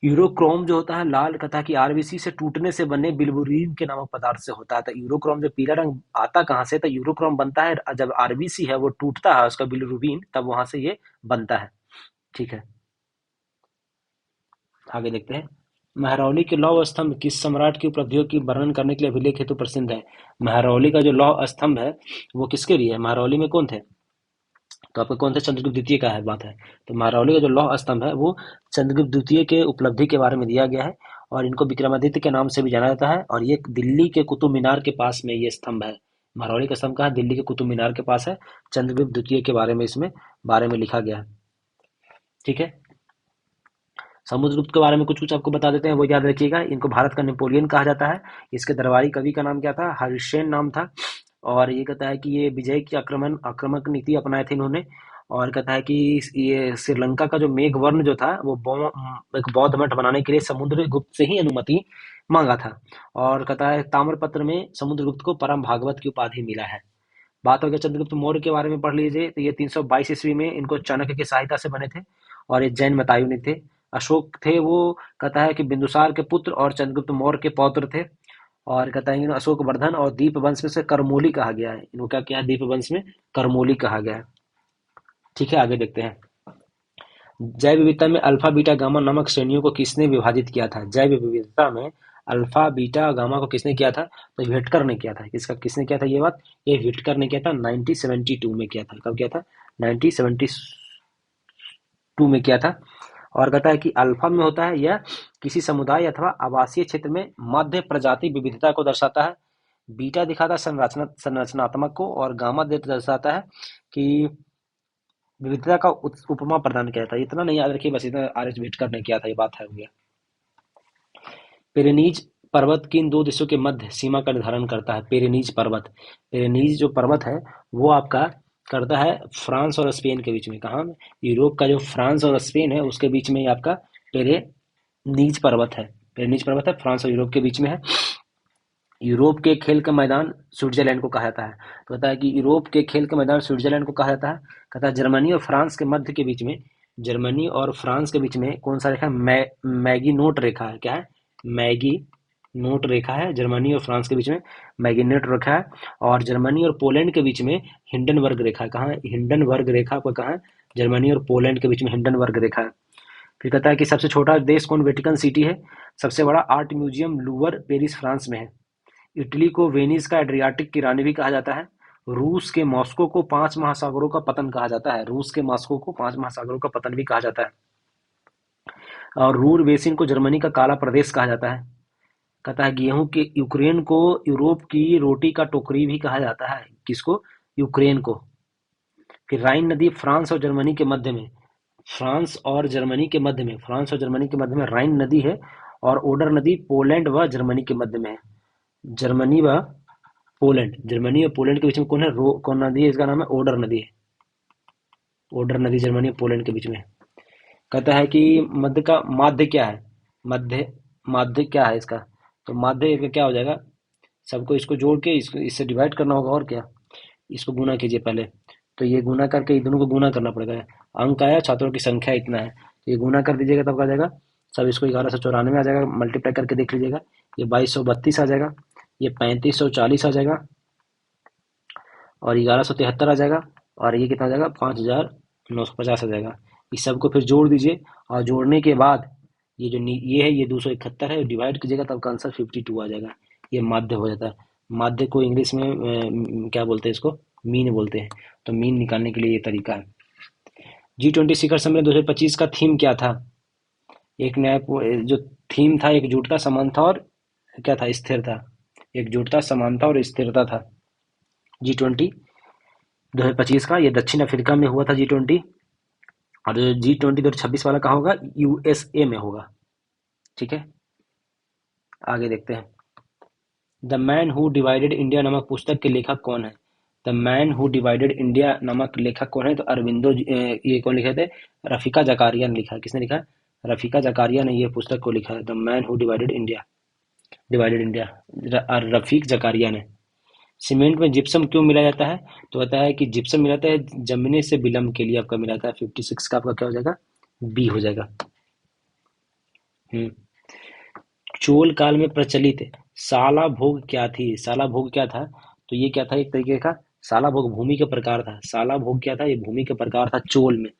यूरोक्रोम जो होता है लाल, कहता है कि आरबीसी से टूटने से बने बिलुरीन के नामक पदार्थ से होता है। तो यूरोक्रोम जो पीला रंग आता कहाँ से, तो यूरोक्रोम बनता है जब आरबीसी है वो टूटता है उसका बिलुरीन, तब वहां से ये बनता है, ठीक है। आगे देखते हैं। महरौली के लौह स्तंभ किस सम्राट की उपलब्धियों की वर्णन करने के लिए अभिलेख हेतु प्रसिद्ध है। महरौली का जो लौह स्तंभ है वो किसके लिए है, महरौली में कौन थे, तो आपका कौन थे, चंद्रगुप्त द्वितीय का है बात है। तो महरौली का जो लौह स्तंभ है वो चंद्रगुप्त द्वितीय के उपलब्धि के बारे में दिया गया है, और इनको विक्रमादित्य के नाम से भी जाना जाता है, और ये दिल्ली के कुतुब मीनार के पास में ये स्तंभ है। महरौली का स्तंभ कहाँ है, दिल्ली के कुतुब मीनार के पास है। चंद्रगुप्त द्वितीय के बारे में इसमें बारे में लिखा गया है, ठीक है। समुद्रगुप्त के बारे में कुछ कुछ आपको बता देते हैं, वो याद रखिएगा। इनको भारत का नेपोलियन कहा जाता है। इसके दरबारी कवि का नाम क्या था, हरिसेन नाम था। और ये कहता है कि ये विजय की आक्रामक नीति अपनाए थे इन्होंने। और कहता है कि ये श्रीलंका का जो मेघवर्ण जो था वो एक बौद्ध मठ बनाने के लिए समुद्रगुप्त से ही अनुमति मांगा था। और कहता है ताम्रपत्र में समुद्रगुप्त को परम भागवत की उपाधि मिला है। बात हो गया चंद्रगुप्त मौर्य के बारे में, पढ़ लीजिए। तो ये 322 ईस्वी में इनको चाणक्य की सहायता से बने थे, और ये जैन मतायुनि थे। अशोक थे वो, कहता है कि बिंदुसार के पुत्र और चंद्रगुप्त मौर्य के पौत्र थे। और कहता है कि इन्हें अशोक वर्धन और दीप वंश में से करमोली कहा गया है। इनको क्या किया है, दीप वंश में करमोली कहा गया है, ठीक है। आगे देखते हैं। जैव विविधता में अल्फा बीटा गामा नामक श्रेणियों को किसने विभाजित किया था। जैव विविधता में अल्फा बीटा गामा को किसने किया था, तो व्हिटकर ने किया था। किसने किया था ये बात, ये व्हिटकर ने किया था, 1972 में किया था। कब किया था, 1972 में किया था। और कहता है कि अल्फा में होता है यह किसी समुदाय अथवा आवासीय क्षेत्र में मध्य प्रजाति विविधता को दर्शाता है। बीटा दिखाता है संरचनात्मक को, और गामा दर्शाता है कि विविधता का उपमा प्रदान किया था। इतना नहीं याद रखिए, बस इतना आर एच व्हिटकर ने किया था, ये बात है हो गया। पेरेनीज पर्वत किन दो देशों के मध्य सीमा का निर्धारण करता है। पेरेनीज जो पर्वत है वो आपका करता है फ्रांस और स्पेन के बीच में। कहाँ, यूरोप का जो फ्रांस और स्पेन है उसके बीच में आपका पेरेनीज पर्वत है। पेरेनीज पर्वत है, फ्रांस और यूरोप के बीच में है। यूरोप के खेल का मैदान स्विट्जरलैंड को कहा जाता है। तो कहता है कि यूरोप के खेल का मैदान स्विट्जरलैंड को कहा जाता है। कहता है जर्मनी और फ्रांस के मध्य के बीच में, जर्मनी और फ्रांस के बीच में कौन सा रेखा है, मैगी नोट रेखा है। क्या है, मैगी नोट रेखा है। जर्मनी और फ्रांस के बीच में मैगी नोट रेखा है। और जर्मनी और पोलैंड के बीच में हिंडनबर्ग रेखा है। कहाँ है, हिंडनबर्ग रेखा आपका कहाँ है, जर्मनी और पोलैंड के बीच में हिंडनबर्ग रेखा है। फिर कहता है कि सबसे छोटा देश कौन, वेटिकन सिटी है। सबसे बड़ा art museum Louvre Paris France में है। इटली को वेनिस का एड्रियाटिक की रानी भी कहा जाता है। रूस के मॉस्को को 5 महासागरों का पतन कहा जाता है। रूस के मॉस्को को 5 महासागरों का पतन भी कहा जाता है। और रूर बेसिन को जर्मनी का काला प्रदेश कहा जाता है। कहता है गेहूं के यूक्रेन को यूरोप की रोटी का टोकरी भी कहा जाता है। किसको, यूक्रेन को। फिर राइन नदी फ्रांस और जर्मनी के मध्य में, फ्रांस और जर्मनी के मध्य में राइन नदी है। और ओडर नदी पोलैंड व जर्मनी के मध्य में है। जर्मनी व पोलैंड, जर्मनी और पोलैंड के बीच में कौन है, कौन नदी है, इसका नाम है ओडर नदी है। ओडर नदी जर्मनी और पोलैंड के बीच में। कहता है कि मध्य का माध्य क्या है, मध्य, माध्य क्या है इसका, तो माध्य का क्या हो जाएगा, सबको इसको जोड़ के इसको इससे डिवाइड करना होगा, और क्या, इसको गुना कीजिए पहले, तो ये गुना करके इन दोनों को गुना करना पड़ेगा। अंक आया, छात्रों की संख्या इतना है, तो ये गुना कर दीजिएगा तब आ जाएगा, सब इसको 1194 आ जाएगा, मल्टीप्लाई करके देख लीजिएगा, ये 2232 आ जाएगा, ये 3540 आ जाएगा, और 1173 आ जाएगा, और ये कितना आ जाएगा, 5950 आ जाएगा। इस सबको फिर जोड़ दीजिए, और जोड़ने के बाद ये जो ये है, ये 271 है, डिवाइड कीजिएगा तब का आंसर 52 आ जाएगा। ये माध्य हो जाता है। माध्य को इंग्लिश में क्या बोलते हैं, इसको मीन बोलते हैं। तो मीन निकालने के लिए ये तरीका है। G20 शिखर सम्मेलन 2025 का थीम क्या था, एक नया जो थीम था, एकजुटता, समानता और क्या था, स्थिरता। एकजुटता, समानता और स्थिरता था G20 2025 का। ये दक्षिण अफ्रीका में हुआ था G20, और G20 2026 वाला कहाँ होगा, USA में होगा। ठीक है, आगे देखते हैं। The man who divided India नामक पुस्तक के लेखक कौन है। The man who divided India नामक लेखक कौन है, तो ये कौन लिखे थे, रफीका जकारिया ने लिखा है। किसने लिखा है, रफीका जकारिया ने ये पुस्तक को लिखा है, the man who divided India, Rafiq Zakaria ने। सीमेंट में जिप्सम क्यों मिलाया जाता है, तो बताया है कि जिप्सम मिलाता है जमने से विलंब के लिए, आपका मिलाता है 56 का आपका क्या हो जाएगा, बी हो जाएगा। हम्म चोल काल में प्रचलित साला भोग क्या थी, साला भोग क्या था, तो ये क्या था, एक तरीके का साला भोग भूमि का प्रकार था। साला भोग क्या था, ये भूमि का प्रकार था चोल में।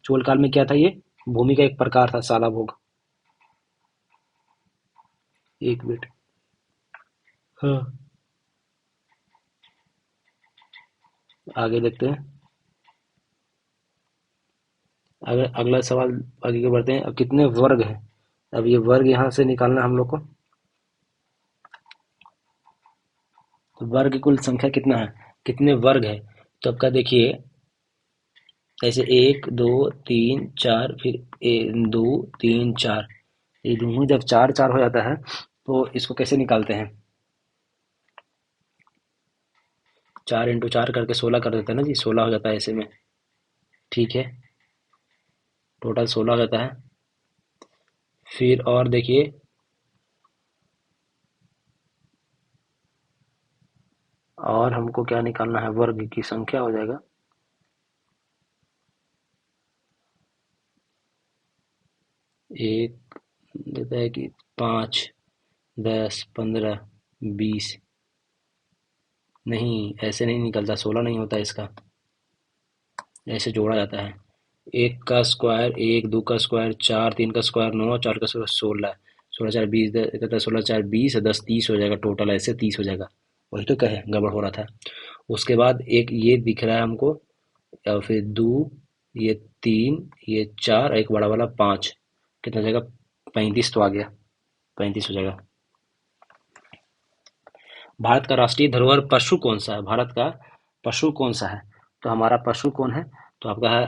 चोल काल में क्या था, ये भूमि का एक प्रकार था साला भोग। एक मिनट, हाँ, आगे देखते हैं। अगर अगला सवाल आगे के बढ़ते हैं। अब कितने वर्ग हैं, अब ये वर्ग यहाँ से निकालना है हम लोग को। तो वर्ग की कुल संख्या कितना है, कितने वर्ग है, तो आपका देखिए ऐसे 1 2 3 4, फिर 2 3 4, ये दोनों जब 4 4 हो जाता है तो इसको कैसे निकालते हैं, 4 × 4 करके 16 कर देते हैं ना जी, 16 हो जाता है ऐसे में। ठीक है, टोटल 16 हो जाता है। फिर और देखिए, और हमको क्या निकालना है, वर्ग की संख्या हो जाएगा, एक देता है कि 5 10 15 20, नहीं ऐसे नहीं निकलता, 16 नहीं होता इसका, ऐसे जोड़ा जाता है। एक का स्क्वायर, एक, दो का स्क्वायर, चार, तीन का स्क्वायर 9, चार का स्क्वायर 16, 16 4 20, कहता है 16 4 20, 10 30 हो जाएगा, टोटल ऐसे 30 हो जाएगा। वही तो कहे गड़बड़ हो रहा था। उसके बाद एक ये दिख रहा है हमको, और फिर दो, ये तीन, ये चार, एक बड़ा वाला 5, कितना हो जाएगा, 35 तो आ गया, 35 हो जाएगा। भारत का राष्ट्रीय धरोहर पशु कौन सा है, भारत का पशु कौन सा है, तो हमारा पशु कौन है, तो आपका है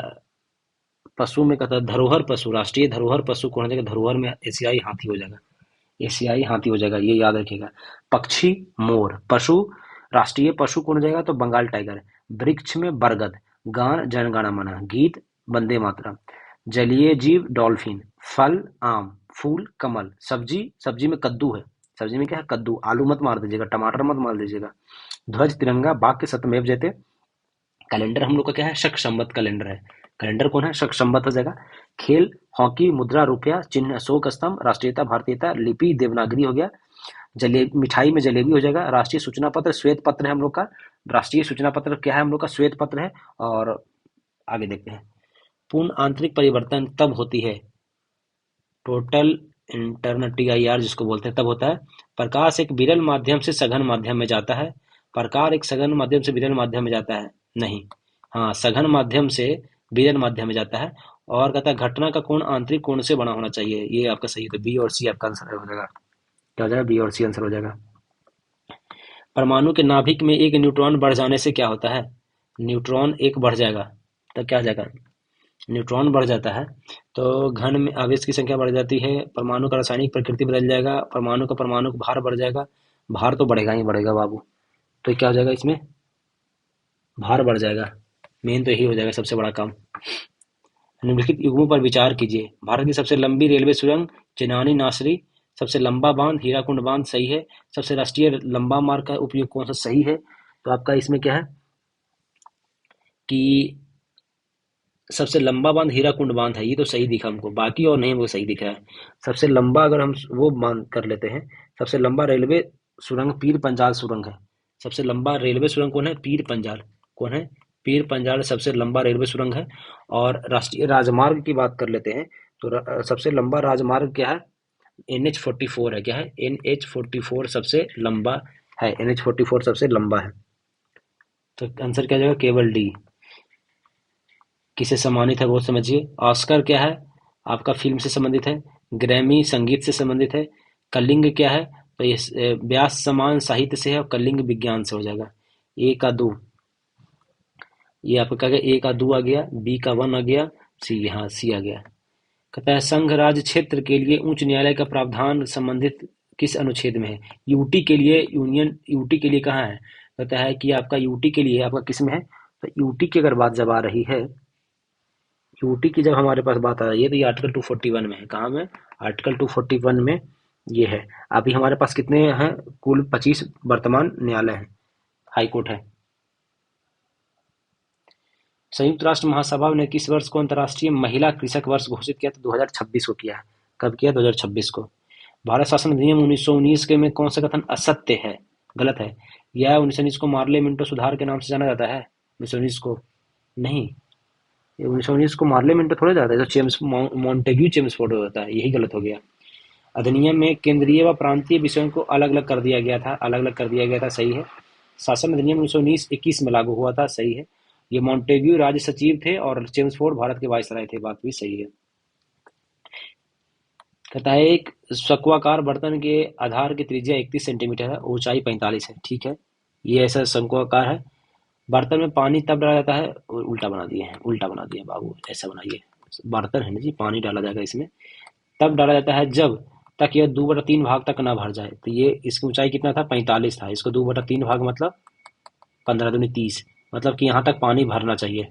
पशु में कहता है धरोहर पशु, राष्ट्रीय धरोहर पशु कौन हो जाएगा, धरोहर में एशियाई हाथी हो जाएगा, एशियाई हाथी हो जाएगा, ये याद रखिएगा। पक्षी मोर, पशु राष्ट्रीय पशु कौन हो जाएगा, तो बंगाल टाइगर। वृक्ष में बरगद, गान जनगण मन, गीत वंदे मातरम, जलीय जीव डॉल्फिन, फल आम, फूल कमल, सब्जी, सब्जी में कद्दू है, सब्जी में क्या है, कद्दू। आलू मत मार दीजिएगा, टमाटर मत मार दीजिएगा। ध्वज तिरंगा बाघ के सतमेव जयते। कैलेंडर हम लोग का क्या है, शक संवत कैलेंडर है, कैलेंडर कौन है, शक संवत हो जाएगा। खेल हॉकी, मुद्रा रुपया, चिन्ह अशोक स्तंभ, राष्ट्रीयता भारतीयता, लिपि देवनागरी हो गया। जलेबी, मिठाई में जलेबी हो जाएगा। राष्ट्रीय सूचना पत्र श्वेत पत्र है हम लोग का, राष्ट्रीय सूचना पत्र क्या है हम लोग का, श्वेत पत्र है। और आगे देखते हैं। पूर्ण आंतरिक परिवर्तन तब होती है, टोटल इंटरनल TIR जिसको बोलते हैं, तब होता है। प्रकाश एक विरल माध्यम से सघन माध्यम में जाता है, प्रकाश एक सघन माध्यम से विरल माध्यम में जाता है, नहीं, हाँ सघन माध्यम से विरल माध्यम में जाता है। और कहता है घटना का कोण आंतरिक कोण से बना होना चाहिए, ये आपका सही है, तो बी और सी आपका आंसर हो जाएगा, क्या हो जाएगा, बी और सी आंसर हो जाएगा। परमाणु के नाभिक में एक न्यूट्रॉन बढ़ जाने से क्या होता है, न्यूट्रॉन एक बढ़ जाएगा, तो क्या हो जाएगा, न्यूट्रॉन बढ़ जाता है तो घन में आवेश की संख्या बढ़ जाती है, परमाणु का रासायनिक प्रकृति बदल जाएगा, परमाणु का भार बढ़ जाएगा, भार तो बढ़ेगा ही बढ़ेगा बाबू। तो क्या हो जाएगा इसमें, भार बढ़ जाएगा। मेन तो यही हो जाएगा सबसे बड़ा काम। निम्नलिखित युग्मों पर विचार कीजिए। भारत की सबसे लंबी रेलवे सुरंग चेनानी नासरी, सबसे लंबा बांध हीराकुंड बांध सही है। सबसे राष्ट्रीय लंबा मार्ग का उपयोग कौन सा सही है। तो आपका इसमें क्या है कि सबसे लंबा बांध हीराकुंड बांध है, ये तो सही दिखा हमको, बाकी और नहीं वो सही दिख रहा है। सबसे लंबा अगर हम वो मान कर लेते हैं, सबसे लंबा रेलवे सुरंग पीर पंजाल सुरंग है। सबसे लंबा रेलवे सुरंग कौन है, पीर पंजाल। कौन है, पीर पंजाल सबसे लंबा रेलवे सुरंग है। और राष्ट्रीय राजमार्ग की बात कर लेते हैं, तो सबसे लंबा राजमार्ग क्या है, NH44 है। क्या है, NH44 सबसे लंबा है। NH44 सबसे लंबा है। तो आंसर क्या जाएगा, केवल डी। किसे सम्मानित है वो समझिए। ऑस्कर क्या है, आपका फिल्म से संबंधित है। ग्रैमी संगीत से संबंधित है। कलिंग क्या है, तो ये व्यास समान साहित्य से है, और कलिंग विज्ञान से हो जाएगा। ए का दो, ये आपका क्या गया, ए का दो आ गया, बी का वन आ गया, सी, यहाँ सी आ गया। कहता है संघ राज्य क्षेत्र के लिए उच्च न्यायालय का प्रावधान संबंधित किस अनुच्छेद में है। यूटी के लिए, यूनियन यूटी के लिए कहाँ है, कहता है कि आपका यूटी के लिए आपका किस में है। तो यूटी की अगर बात जब आ रही है, यूटी की जब हमारे पास बात आ रही है, तो ये आर्टिकल 241 में है। कहाँ में, आर्टिकल 241 में ये है। अभी हमारे पास कितने हैं, कुल 25 वर्तमान न्यायालय हैं, हाई कोर्ट है। संयुक्त राष्ट्र महासभा ने किस वर्ष को अंतर्राष्ट्रीय महिला कृषक वर्ष घोषित किया था, 2026 को किया है। कब किया, 2026 को। भारत शासन अधिनियम 1919 के में कौन सा कथन असत्य है, गलत है। यह 1919 को मार्ले मिंटो सुधार के नाम से जाना जाता है, 1919 को नहीं, 1919 को मार्ले मिंटो थोड़ा जाता है, तो जेम्स मॉन्टेग्यू चेम्सफोर्ड होता है, यही गलत हो गया। अधिनियम में केंद्रीय व प्रांतीय विषयों को अलग अलग कर दिया गया था, अलग अलग कर दिया गया था, सही है। शासन अधिनियम 1919-21 में लागू हुआ था, सही है। ये मॉन्टेग्यू राज्य सचिव थे और चेम्सफोर्ड भारत के वायसराय थे, बात भी सही है। कहता है एक शंक्वाकार बर्तन के आधार की त्रिज्या 31 सेंटीमीटर है, ऊंचाई 45 है, ठीक है। ये ऐसा शंक्वाकार है। बर्तन में पानी तब डाला जाता है, उल्टा बना दिए हैं, उल्टा बना दिए बाबू, ऐसा बनाइए। बर्तन है ना जी, पानी डाला जाएगा इसमें, तब डाला जाता है जब तक यह 2/3 भाग तक ना भर जाए। तो ये इसकी ऊंचाई कितना था, 45 था, इसको 2/3 भाग मतलब 15 दूनी 30, मतलब कि यहाँ तक पानी भरना चाहिए,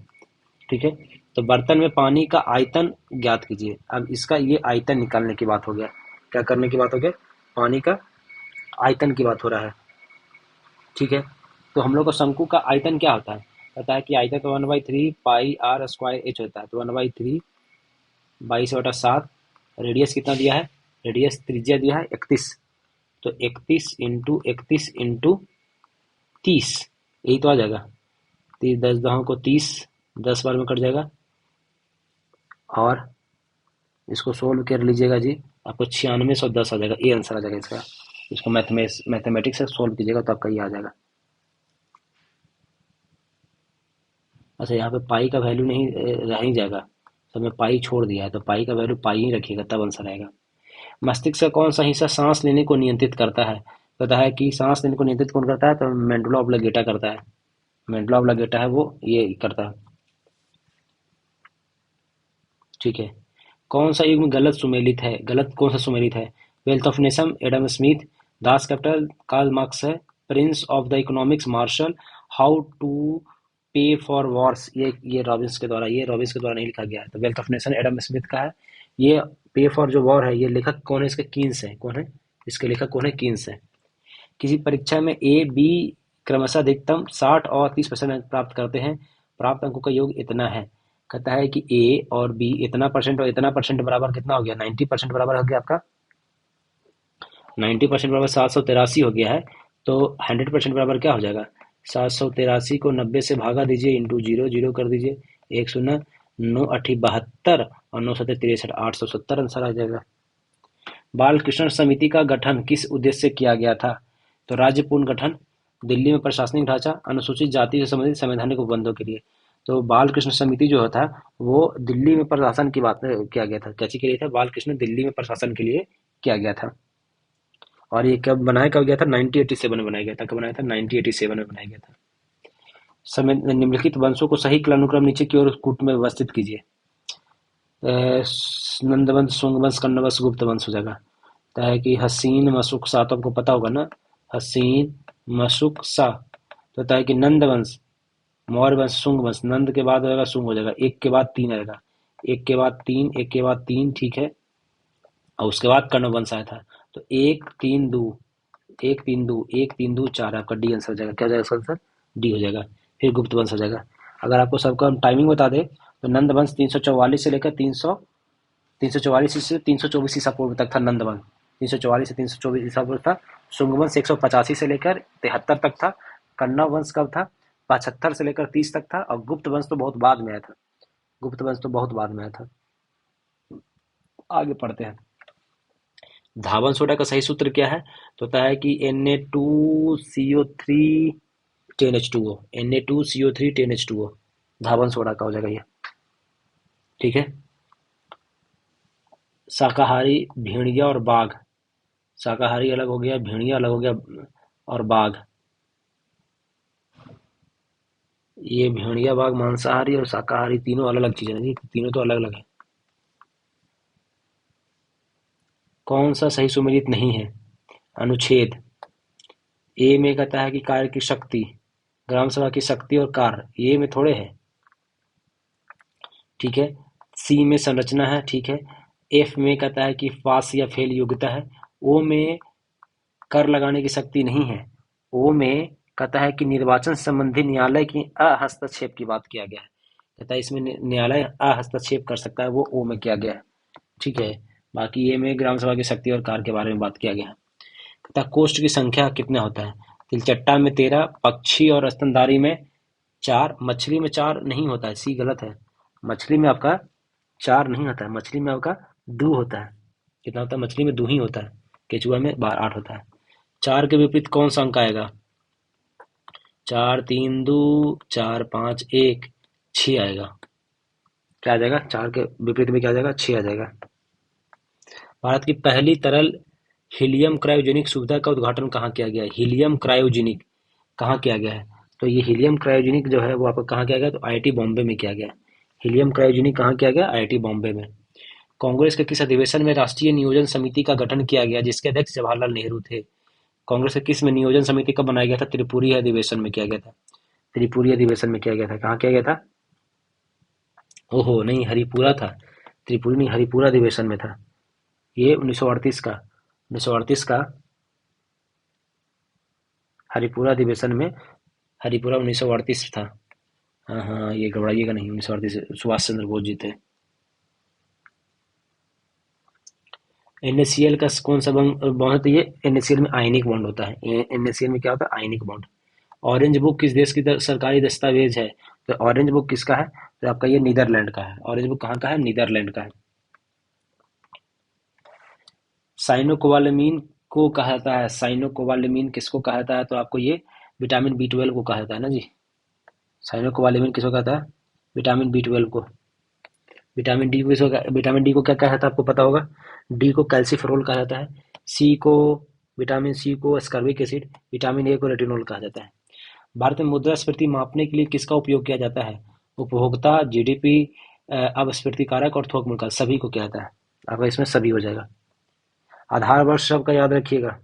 ठीक है। तो बर्तन में पानी का आयतन ज्ञात कीजिए। अब इसका ये आयतन निकालने की बात हो गया, क्या करने की बात हो गया, पानी का आयतन की बात हो रहा है, ठीक है। तो हम लोग को शंकु का आयतन क्या होता है, पता है कि आयतन तो 1/3 पाई आर स्क्वायर एच होता है। तो 1/3 22/7, रेडियस कितना दिया है, रेडियस त्रिज्या दिया है 31, तो 31 इंटू 31 इंटू 30, यही तो आ जाएगा। 30 10 दहों को 30, 10 बार में कट जाएगा, और इसको सोल्व कर लीजिएगा जी, आपको 9610 आ जाएगा, ये आंसर आ जाएगा इसका। इसको मैथमेटिक्स से सोल्व कीजिएगा तो आपका ये आ जाएगा। अच्छा, यहाँ पे पाई का वैल्यू नहीं रह ही जाएगा, तो मैं पाई छोड़ दिया है, तो पाई का वैल्यू पाई ही रखिएगा, तब आंसर आएगा। मस्तिष्क का कौन सा हिस्सा सांस लेने को नियंत्रित करता है, पता है कि सांस लेने को नियंत्रित कौन करता है, तो मेंडुला ऑब्लिगेटा करता है। मेंडुला ऑब्लिगेटा है वो ये करता है, ठीक है। कौन सा युग्म गलत सुमेलित है, गलत कौन सा सुमेलित है। Wealth of nation Adam Smith, Das Kapital Karl Marx है, prince of the economics Marshall, how to pay for wars ये रॉबिन्स के द्वारा नहीं लिखा गया है। तो wealth of nation Adam Smith का है। ये पे फॉर जो वॉर है, ये लेखक कौन है, इसके कीन्स है, कौन है इसके लेखक, कौन है, कीन्स है। किसी परीक्षा में ए बी क्रमशः अधिकतम 60 और 30% अंक प्राप्त करते हैं, प्राप्त अंकों का योग इतना है। कहता है कि ए और बी इतना परसेंट और इतना परसेंट बराबर कितना हो गया, 90% बराबर हो गया आपका। 90% बराबर 783 हो गया है, तो 100% बराबर क्या हो जाएगा, 783 को 90 से भागा दीजिए, इंटू जीरो जीरो कर दीजिए, 1 0 9 8 72 और 9 7 63, 870 आंसर आ जाएगा। बाल कृष्ण समिति का गठन किस उद्देश्य से किया गया था, तो राज्य पुनर्गठन, दिल्ली में प्रशासनिक ढांचा, अनुसूचित जाति से संबंधित संवैधानिक उपबंधों के लिए। तो बाल कृष्ण समिति जो था वो दिल्ली में प्रशासन की बात किया गया था, कैसे के लिए था, बाल कृष्ण दिल्ली में प्रशासन के लिए किया गया था। और ये कब गया था, 1987 में बनाया गया था। कब बनाया था, 1987 में बनाया गया था। समय निम्नलिखित वंशों को सही क्रमानुक्रम नीचे की ओर कूट में व्यवस्थित कीजिए। नंदवंश, सुंग वंश, कण्व वंश, गुप्त वंश हो जाएगा। है कि हसीन मशूक सातों को पता होगा ना, हसीन, मशुक, सा। तो होता है कि नंद वंश, मौर्य वंश, शुंग वंश। नंद के बाद आएगा शुंग हो जाएगा, एक के बाद तीन आएगा, एक के बाद तीन, एक के बाद तीन, ठीक है। और उसके बाद कर्ण वंश आया था। तो एक तीन दो, एक तीन दो, एक तीन दो चार, आपका डी आंसर हो जाएगा। क्या हो जाएगा इसका आंसर? डी हो जाएगा। फिर गुप्त वंश हो जाएगा। अगर आपको सबका हम टाइमिंग बता दें तो नंद वंश 344 से लेकर 344 से 324 ईसा पूर्व तक था नंद वंश। 344 से 324 ईसा पूर्व था। शुंग वंश 185 से लेकर 73 तक था। कन्ना वंश कब था? 75 से लेकर 30 तक था। और गुप्त वंश तो बहुत बाद में आया था। गुप्त वंश तो बहुत बाद में आया था। आगे पढ़ते हैं। धावन सोडा का सही सूत्र क्या है? तो होता है कि Na2CO3 10H2O, Na2CO3 10H2O धावन सोडा का हो जाएगा ये, ठीक है। शाकाहारी, भेड़िया और बाघ। शाकाहारी अलग हो गया, भेड़िया अलग हो गया, और बाघ। ये भेड़िया बाघ मांसाहारी और शाकाहारी तीनों अलग अलग चीजें हैं जी, तीनों तो अलग अलग है। कौन सा सही सुमेलित नहीं है? अनुच्छेद ए में कहता है कि कार्य की शक्ति, ग्राम सभा की शक्ति और कार्य ये में थोड़े है, ठीक है। सी में संरचना है, ठीक है। एफ में कहता है कि पास या फेल योग्यता है। ओ में कर लगाने की शक्ति नहीं है। ओ में कहता है कि निर्वाचन संबंधी न्यायालय की अहस्तक्षेप की बात किया गया है। कहता है इसमें न्यायालय अहस्तक्षेप कर सकता है, वो ओ में किया गया है, ठीक है। बाकी ये में ग्राम सभा की शक्ति और कार्य के बारे में बात किया गया है। कहता है कोष्ठ की संख्या कितना होता है? तिलचट्टा में 13, पक्षी और स्तनधारी में 4, मछली में 4 नहीं होता है, सी गलत है। मछली में आपका 4 नहीं होता है, मछली में आपका 2 होता है। कितना होता है? मछली में 2 ही होता है। केचुआ में 8 होता है। 4 के विपरीत कौन सा अंक आएगा? 4 3 2 4 5 1 6 आएगा। क्या आ जाएगा? 4 के विपरीत में क्या आ जाएगा? 6 आ जाएगा। भारत की पहली तरल हीलियम क्रायोजेनिक सुविधा का उद्घाटन कहाँ किया गया है? हीलियम क्रायोजेनिक कहाँ किया गया है? तो ये हीलियम क्रायोजेनिक जो है वो आपका कहाँ किया गया? तो आईआईटी बॉम्बे में किया गया है। हीलियम क्रायोजेनिक कहाँ किया गया? आईआईटी बॉम्बे में। कांग्रेस के किस अधिवेशन में राष्ट्रीय नियोजन समिति का गठन किया गया जिसके अध्यक्ष जवाहरलाल नेहरू थे? कांग्रेस के किस में नियोजन समिति कब बनाया गया था? त्रिपुरी अधिवेशन में किया गया था। त्रिपुरी अधिवेशन में किया गया था। कहाँ किया गया था? ओहो नहीं, हरिपुरा था। त्रिपुरी नहीं, हरिपुरा अधिवेशन में था। ये 1938 का, 1938 का हरिपुरा अधिवेशन में। हरिपुरा 1938 था। हाँ हाँ, ये घबराइएगा नहीं, 1938 सुभाष चंद्र बोस जी थे। NaCl का कौन सा बॉन्ड होता है? ये NaCl में आयनिक बॉन्ड होता है। NaCl में क्या होता है? Ionic bond. ऑरेंज बुक किस देश की सरकारी दस्तावेज है? तो ऑरेंज बुक किसका है? तो आपका ये नीदरलैंड का है। ऑरेंज बुक कहाँ का है? नीदरलैंड का है। साइनोकोबालामीन को कहा जाता है, साइनोकोबालामीन किसको कहा जाता है? तो आपको ये विटामिन B12 को कहा जाता है ना जी। साइनोकोबालामीन किसको कहता है? विटामिन B12 को। विटामिन डी को क्या कहा जाता है? आपको पता होगा। डी को कैल्सीफेरोल कहा जाता है। सी को, विटामिन सी को एस्कॉर्बिक एसिड। विटामिन ए को रेटिनॉल कहा जाता है। भारत में मुद्रास्फीति मापने के लिए किसका उपयोग किया जाता है? उपभोक्ता, जीडीपी, अपस्फीति कारक और थोक मूल्य, सभी को किया जाता है। आपका इसमें सभी हो जाएगा। आधार वर्ष सबका याद रखिएगा।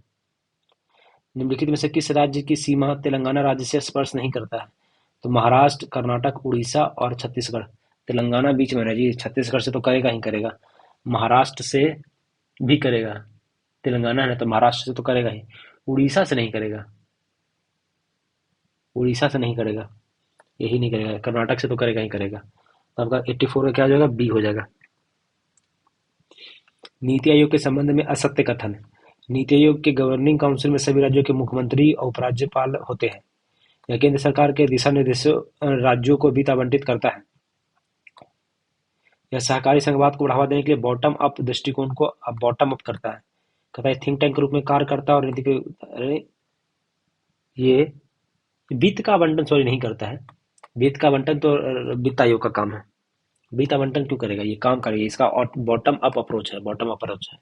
निम्नलिखित में से किस राज्य की सीमा तेलंगाना राज्य से स्पर्श नहीं करता है? तो महाराष्ट्र, कर्नाटक, उड़ीसा और छत्तीसगढ़। तेलंगाना बीच में है जी, छत्तीसगढ़ से तो करेगा ही करेगा, महाराष्ट्र से भी करेगा। तेलंगाना है तो महाराष्ट्र से तो करेगा ही, उड़ीसा से नहीं करेगा, उड़ीसा से नहीं करेगा, यही नहीं करेगा, कर्नाटक से तो करेगा ही करेगा। तो आपका 84 का क्या हो जाएगा? बी हो जाएगा। नीति आयोग के संबंध में असत्य कथन। नीति आयोग के गवर्निंग काउंसिल में सभी राज्यों के मुख्यमंत्री और उपराज्यपाल होते हैं। यह केंद्र सरकार के दिशा निर्देशों राज्यों को वित्त आवंटित करता है। यह सहकारी संघवाद को बढ़ावा देने के लिए बॉटम अप दृष्टिकोण को बॉटम अप करता है। कहता है थिंक टैंक के रूप में कार्य करता है और नीति के, अरे ये वित्त का आवंटन सॉरी नहीं करता है। वित्त का आवंटन तो वित्त आयोग का काम है। वित्त आवंटन क्यों करेगा? ये काम करेगा, इसका बॉटम अप अप्रोच है, बॉटम अप अप्रोच है।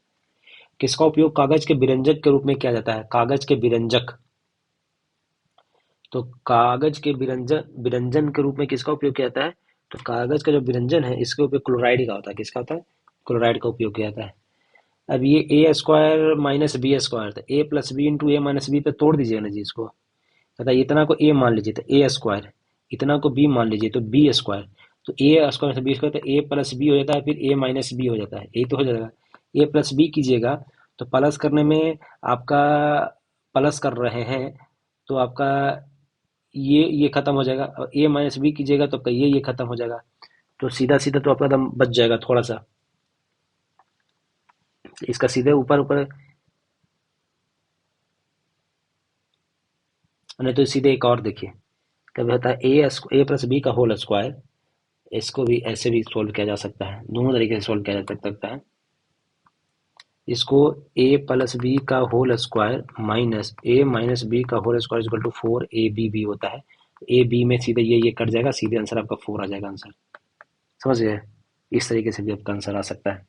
किसका उपयोग कागज के विरंजक के रूप में किया जाता है? कागज के विरंजक। तो कागज के विरंजन विरंजन के रूप में किसका उपयोग किया जाता है? तो कागज का जो विरंजन है इसके उपयोग क्लोराइड का होता है। किसका होता है? क्लोराइड का उपयोग किया जाता है। अब ये ए स्क्वायर माइनस बी स्क्वायर, तो ए प्लस बी इंटू ए माइनस बी पे तोड़ दीजिएगा ना जी इसको। तथा इतना को ए मान लीजिए तो ए स्क्वायर, इतना को बी मान लीजिए तो बी स्क्वायर, तो ए स्क्वायर से बी स्क्वायर, तो ए प्लस बी हो जाता है, फिर ए माइनस बी हो जाता है, यही तो हो जाएगा। ए प्लस बी कीजिएगा तो प्लस करने में आपका, प्लस कर रहे हैं तो आपका ये खत्म हो जाएगा, और ए माइनस बी कीजिएगा तो आपका ये खत्म हो जाएगा, तो सीधा सीधा तो आपका दम बच जाएगा थोड़ा सा। इसका सीधे ऊपर ऊपर, नहीं तो सीधे एक और देखिए, कभी होता है ए प्लस बी का होल स्क्वायर, इसको भी ऐसे भी सोल्व किया जा सकता है, दोनों तरीके से सोल्व किया जा सकता है। इसको ए प्लस बी का whole square minus A minus B का whole square equal to 4ab होता है। ए बी में सीधे ये कट जाएगा, सीधे आंसर आपका 4 आ जाएगा आंसर। समझ गए? इस तरीके से भी आपका आंसर आ सकता है।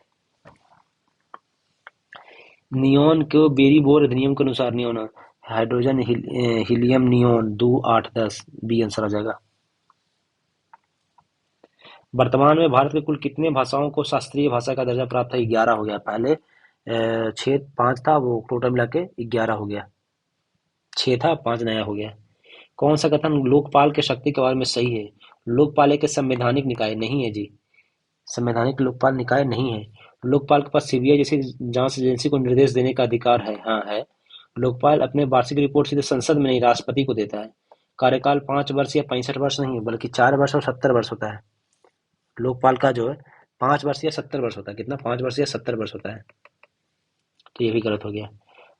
नियोन को बेरी बोर अधिनियम के अनुसार neon hydrogen helium neon 2 8 10 B answer आ जाएगा। वर्तमान में भारत में कुल कितने भाषाओं को शास्त्रीय भाषा का दर्जा प्राप्त है? 11 हो गया। पहले 6 5 था, वो टोटल मिला के 11 हो गया। 6 था, 5 नया हो गया। कौन सा कथन लोकपाल के शक्ति के बारे में सही है? लोकपाल एक संवैधानिक निकाय नहीं है जी, संवैधानिक लोकपाल निकाय नहीं है। लोकपाल के पास सीबीआई जैसी जांच एजेंसी को निर्देश देने का अधिकार है, हाँ है। लोकपाल अपने वार्षिक रिपोर्ट सीधे संसद में नहीं, राष्ट्रपति को देता है। कार्यकाल 5 वर्ष या 65 वर्ष नहीं है, बल्कि 4 वर्ष और 70 वर्ष होता है। लोकपाल का जो है 5 वर्ष या 70 वर्ष होता है। कितना? 5 वर्ष या 70 वर्ष होता है। तो ये भी गलत हो गया।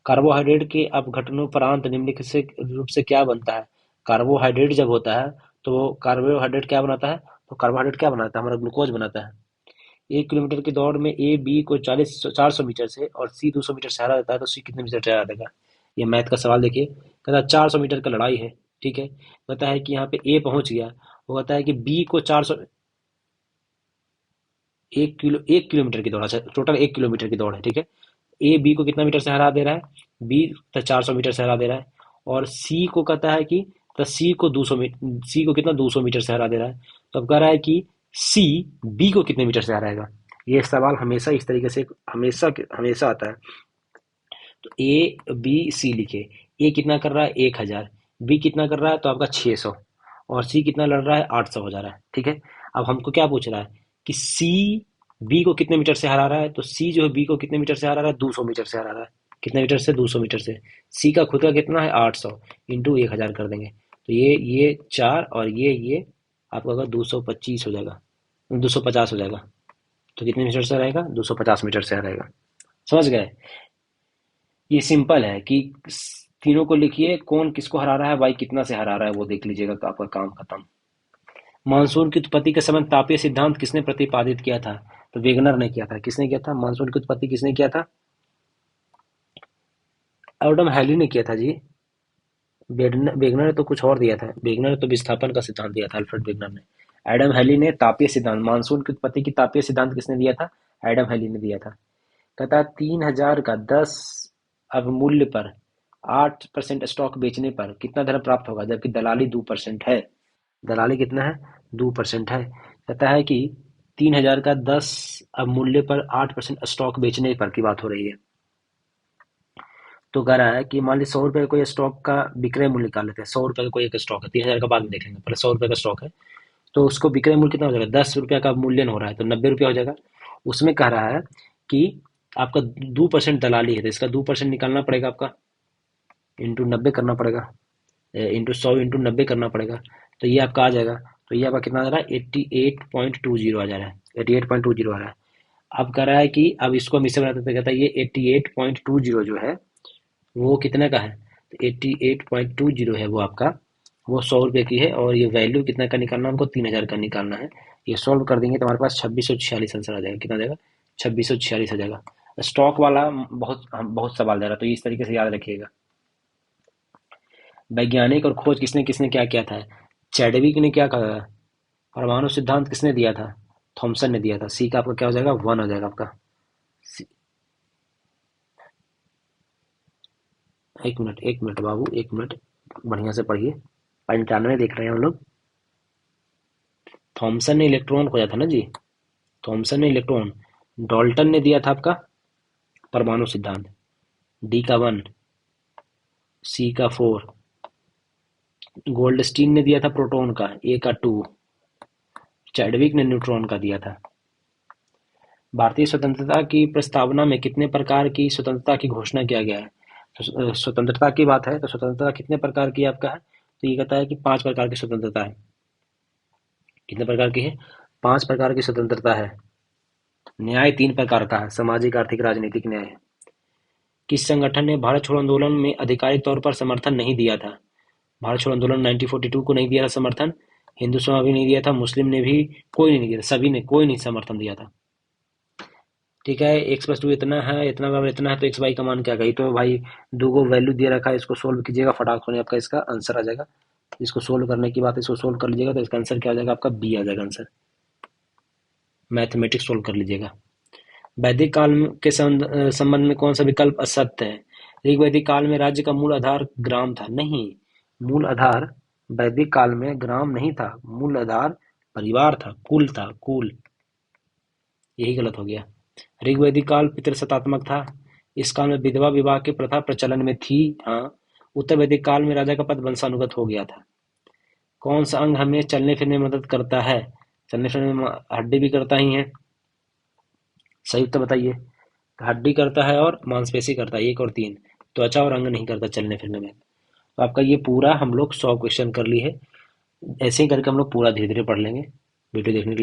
कार्बोहाइड्रेट के अपघटनोपरांत निम्नलिखित से रूप से क्या बनता है? कार्बोहाइड्रेट जब होता है तो वो कार्बोहाइड्रेट क्या बनाता है? तो कार्बोहाइड्रेट क्या बनाता है? हमारा ग्लूकोज बनाता है। 1 किलोमीटर की दौड़ में ए बी को 400 मीटर से और सी 200 मीटर से हरा देता है, तो सी कितने मीटर से हरा देगा? ये मैथ का सवाल देखिए। कहता है 400 मीटर का लड़ाई है, ठीक है। कहता है कि यहाँ पे ए पहुंच गया, वो कहता है कि बी को 400, 1 किलोमीटर की दौड़, अच्छा टोटल 1 किलोमीटर की दौड़ है, ठीक है। ए बी को कितना मीटर से हरा दे रहा है? बी तो 400 मीटर से हरा दे रहा है, और सी को कहता है कि, तो सी को 200 मीटर, सी को कितना 200 मीटर से हरा दे रहा है। तो अब कह रहा है कि सी बी को कितने मीटर से हराएगा। ये सवाल हमेशा इस तरीके से हमेशा हमेशा आता है। तो ए बी सी लिखे। ए कितना कर रहा है? 1000। बी कितना कर रहा है? तो आपका 600, और सी कितना लड़ रहा है? 800 हो जा रहा है, ठीक है। अब हमको क्या पूछ रहा है कि सी बी को कितने मीटर से हरा रहा है, तो सी जो है बी को कितने मीटर से हरा रहा है? 200 मीटर से हरा रहा है। कितने मीटर से? 200 मीटर से। सी का खुद का कितना है? 800 इंटू 1000 कर देंगे, तो ये 4 और ये आपका अगर 225 हो जाएगा, 250 हो जाएगा। तो कितने मीटर से रहेगा? 250 मीटर से रहेगा। समझ गए? ये सिंपल है कि तीनों को लिखिए, कौन किसको हरा रहा है, वाई कितना से हरा रहा है, वो देख लीजिएगा, आपका काम खत्म। मानसून की उत्पत्ति के समय तापीय सिद्धांत किसने प्रतिपादित किया था? तो वेगनर ने किया था। किसने किया था? मानसून की उत्पत्ति किसने किया था? एडम हैली ने किया था जी। वेगनर ने तो कुछ और दिया था, वेगनर ने तो विस्थापन का सिद्धांत दिया था, अल्फ्रेड वेगनर ने। एडम हैली ने तापीय सिद्धांत, मानसून की उत्पत्ति की तापीय सिद्धांत किसने दिया था? एडम हैली ने दिया था। कहता है 3000 का 10 अवमूल्य पर 8% स्टॉक बेचने पर कितना धन प्राप्त होगा, जबकि दलाली 2% है। दलाली कितना है? 2% है। कहता है कि 3000 का 10 अवमूल्य पर 8% स्टॉक बेचने पर की बात हो रही है। तो कह रहा है कि मान ली 100 रुपए का कोई स्टॉक का विक्रय मूल्य निकाल लेते हैं। 100 रुपए का कोई एक स्टॉक है, 3000 का बाद में देख लेंगे, पहले 100 रुपए का स्टॉक है। तो उसको विक्रय मूल्य कितना हो जाएगा? 10 रुपया का मूल्यन हो रहा है, तो 90 रुपया हो जाएगा। उसमें कह रहा है कि आपका 2% दलाली है, तो इसका 2% निकालना पड़ेगा आपका, इंटू 90 करना पड़ेगा, इंटू 100 इंटू 90 करना पड़ेगा। तो ये आपका आ जाएगा, तो ये आपका कितना आ रहा है? 88.20 आ जा रहा है, 88.20 आ रहा है। अब कह रहा है कि अब इसको हम इससे बनाते हैं, तो कहता है ये 88.20 जो है वो कितने का है? तो 88.20 है वो आपका, वो 100 रुपये की है, और ये वैल्यू कितना का निकालना है हमको? 3000 का निकालना है। ये सॉल्व कर देंगे तो हमारे पास 2646 आंसर आ जाएगा। कितना आ जाएगा? 2646 आ जाएगा। स्टॉक वाला बहुत सवाल दे रहा है, तो इस तरीके से याद रखिएगा। वैज्ञानिक और खोज किसने किसने क्या किया था? चैडविक ने क्या कहा? परमाणु सिद्धांत किसने दिया था? थॉमसन ने दिया था। सी का आपका क्या हो जाएगा? 1 हो जाएगा आपका। एक मिनट बाबू, एक मिनट, बढ़िया से पढ़िए। 95 देख रहे हैं हम लोग। थॉमसन ने इलेक्ट्रॉन खोजा था ना जी, थॉमसन ने इलेक्ट्रॉन। डाल्टन ने दिया था आपका परमाणु सिद्धांत। डी का 1, सी का 4, गोल्डस्टीन ने दिया था प्रोटॉन का, ए का 2, चैडविक ने न्यूट्रॉन का दिया था। भारतीय स्वतंत्रता की प्रस्तावना में कितने प्रकार की स्वतंत्रता की घोषणा किया गया है? तो स्वतंत्रता की बात है तो स्वतंत्रता कितने प्रकार की आपका है? तो ये कहता है कि 5 प्रकार की स्वतंत्रता है। कितने प्रकार की है? 5 प्रकार की स्वतंत्रता है। न्याय 3 प्रकार का है, सामाजिक, आर्थिक, राजनीतिक न्याय। किस संगठन ने भारत छोड़ो आंदोलन में आधिकारिक तौर पर समर्थन नहीं दिया था? भारत छोड़ो आंदोलन 1942 को नहीं दिया था समर्थन, हिंदू समाज भी नहीं दिया था, मुस्लिम ने भी, कोई नहीं दिया था, सभी ने कोई नहीं समर्थन दिया था। ठीक है, x+2 इतना है, इतना बराबर इतना है, तो एक्स वाई का मान क्या गई? तो भाई दो गो वैल्यू दे रखा है, इसको सोल्व कीजिएगा, फटाक होने आपका इसका आंसर आ जाएगा। इसको सोल्व करने की बात, इसको सोल्व कर लीजिएगा तो इसका आंसर क्या आ जाएगा? आपका बी आ जाएगा आंसर। मैथमेटिक्स सोल्व कर लीजिएगा। वैदिक काल के संबंध में कौन सा विकल्प असत्य है? ऋग्वैदिक काल में राज्य का मूल आधार ग्राम था। नहीं, मूल आधार वैदिक काल में ग्राम नहीं था, मूल आधार परिवार था, कुल था, कुल। यही गलत हो गया। ऋग्वैदिक काल पितृसत्तात्मक था। इस काल में विधवा विवाह की प्रथा प्रचलन में थी। हाँ। उत्तर वैदिक काल में राजा का पद वंशानुगत हो गया था। कौन सा अंग हमें चलने फिरने में मदद करता है? चलने फिरने में हड्डी भी करता ही है। सही उत्तर बताइए। हड्डी करता है और मांसपेशी करता है, 1 और 3। त्वचा और अंग नहीं करता चलने फिरने में। तो आपका ये पूरा हम लोग 100 क्वेश्चन कर लिए है। ऐसे ही करके हम लोग पूरा धीरे धीरे पढ़ लेंगे। वीडियो देखने के लिए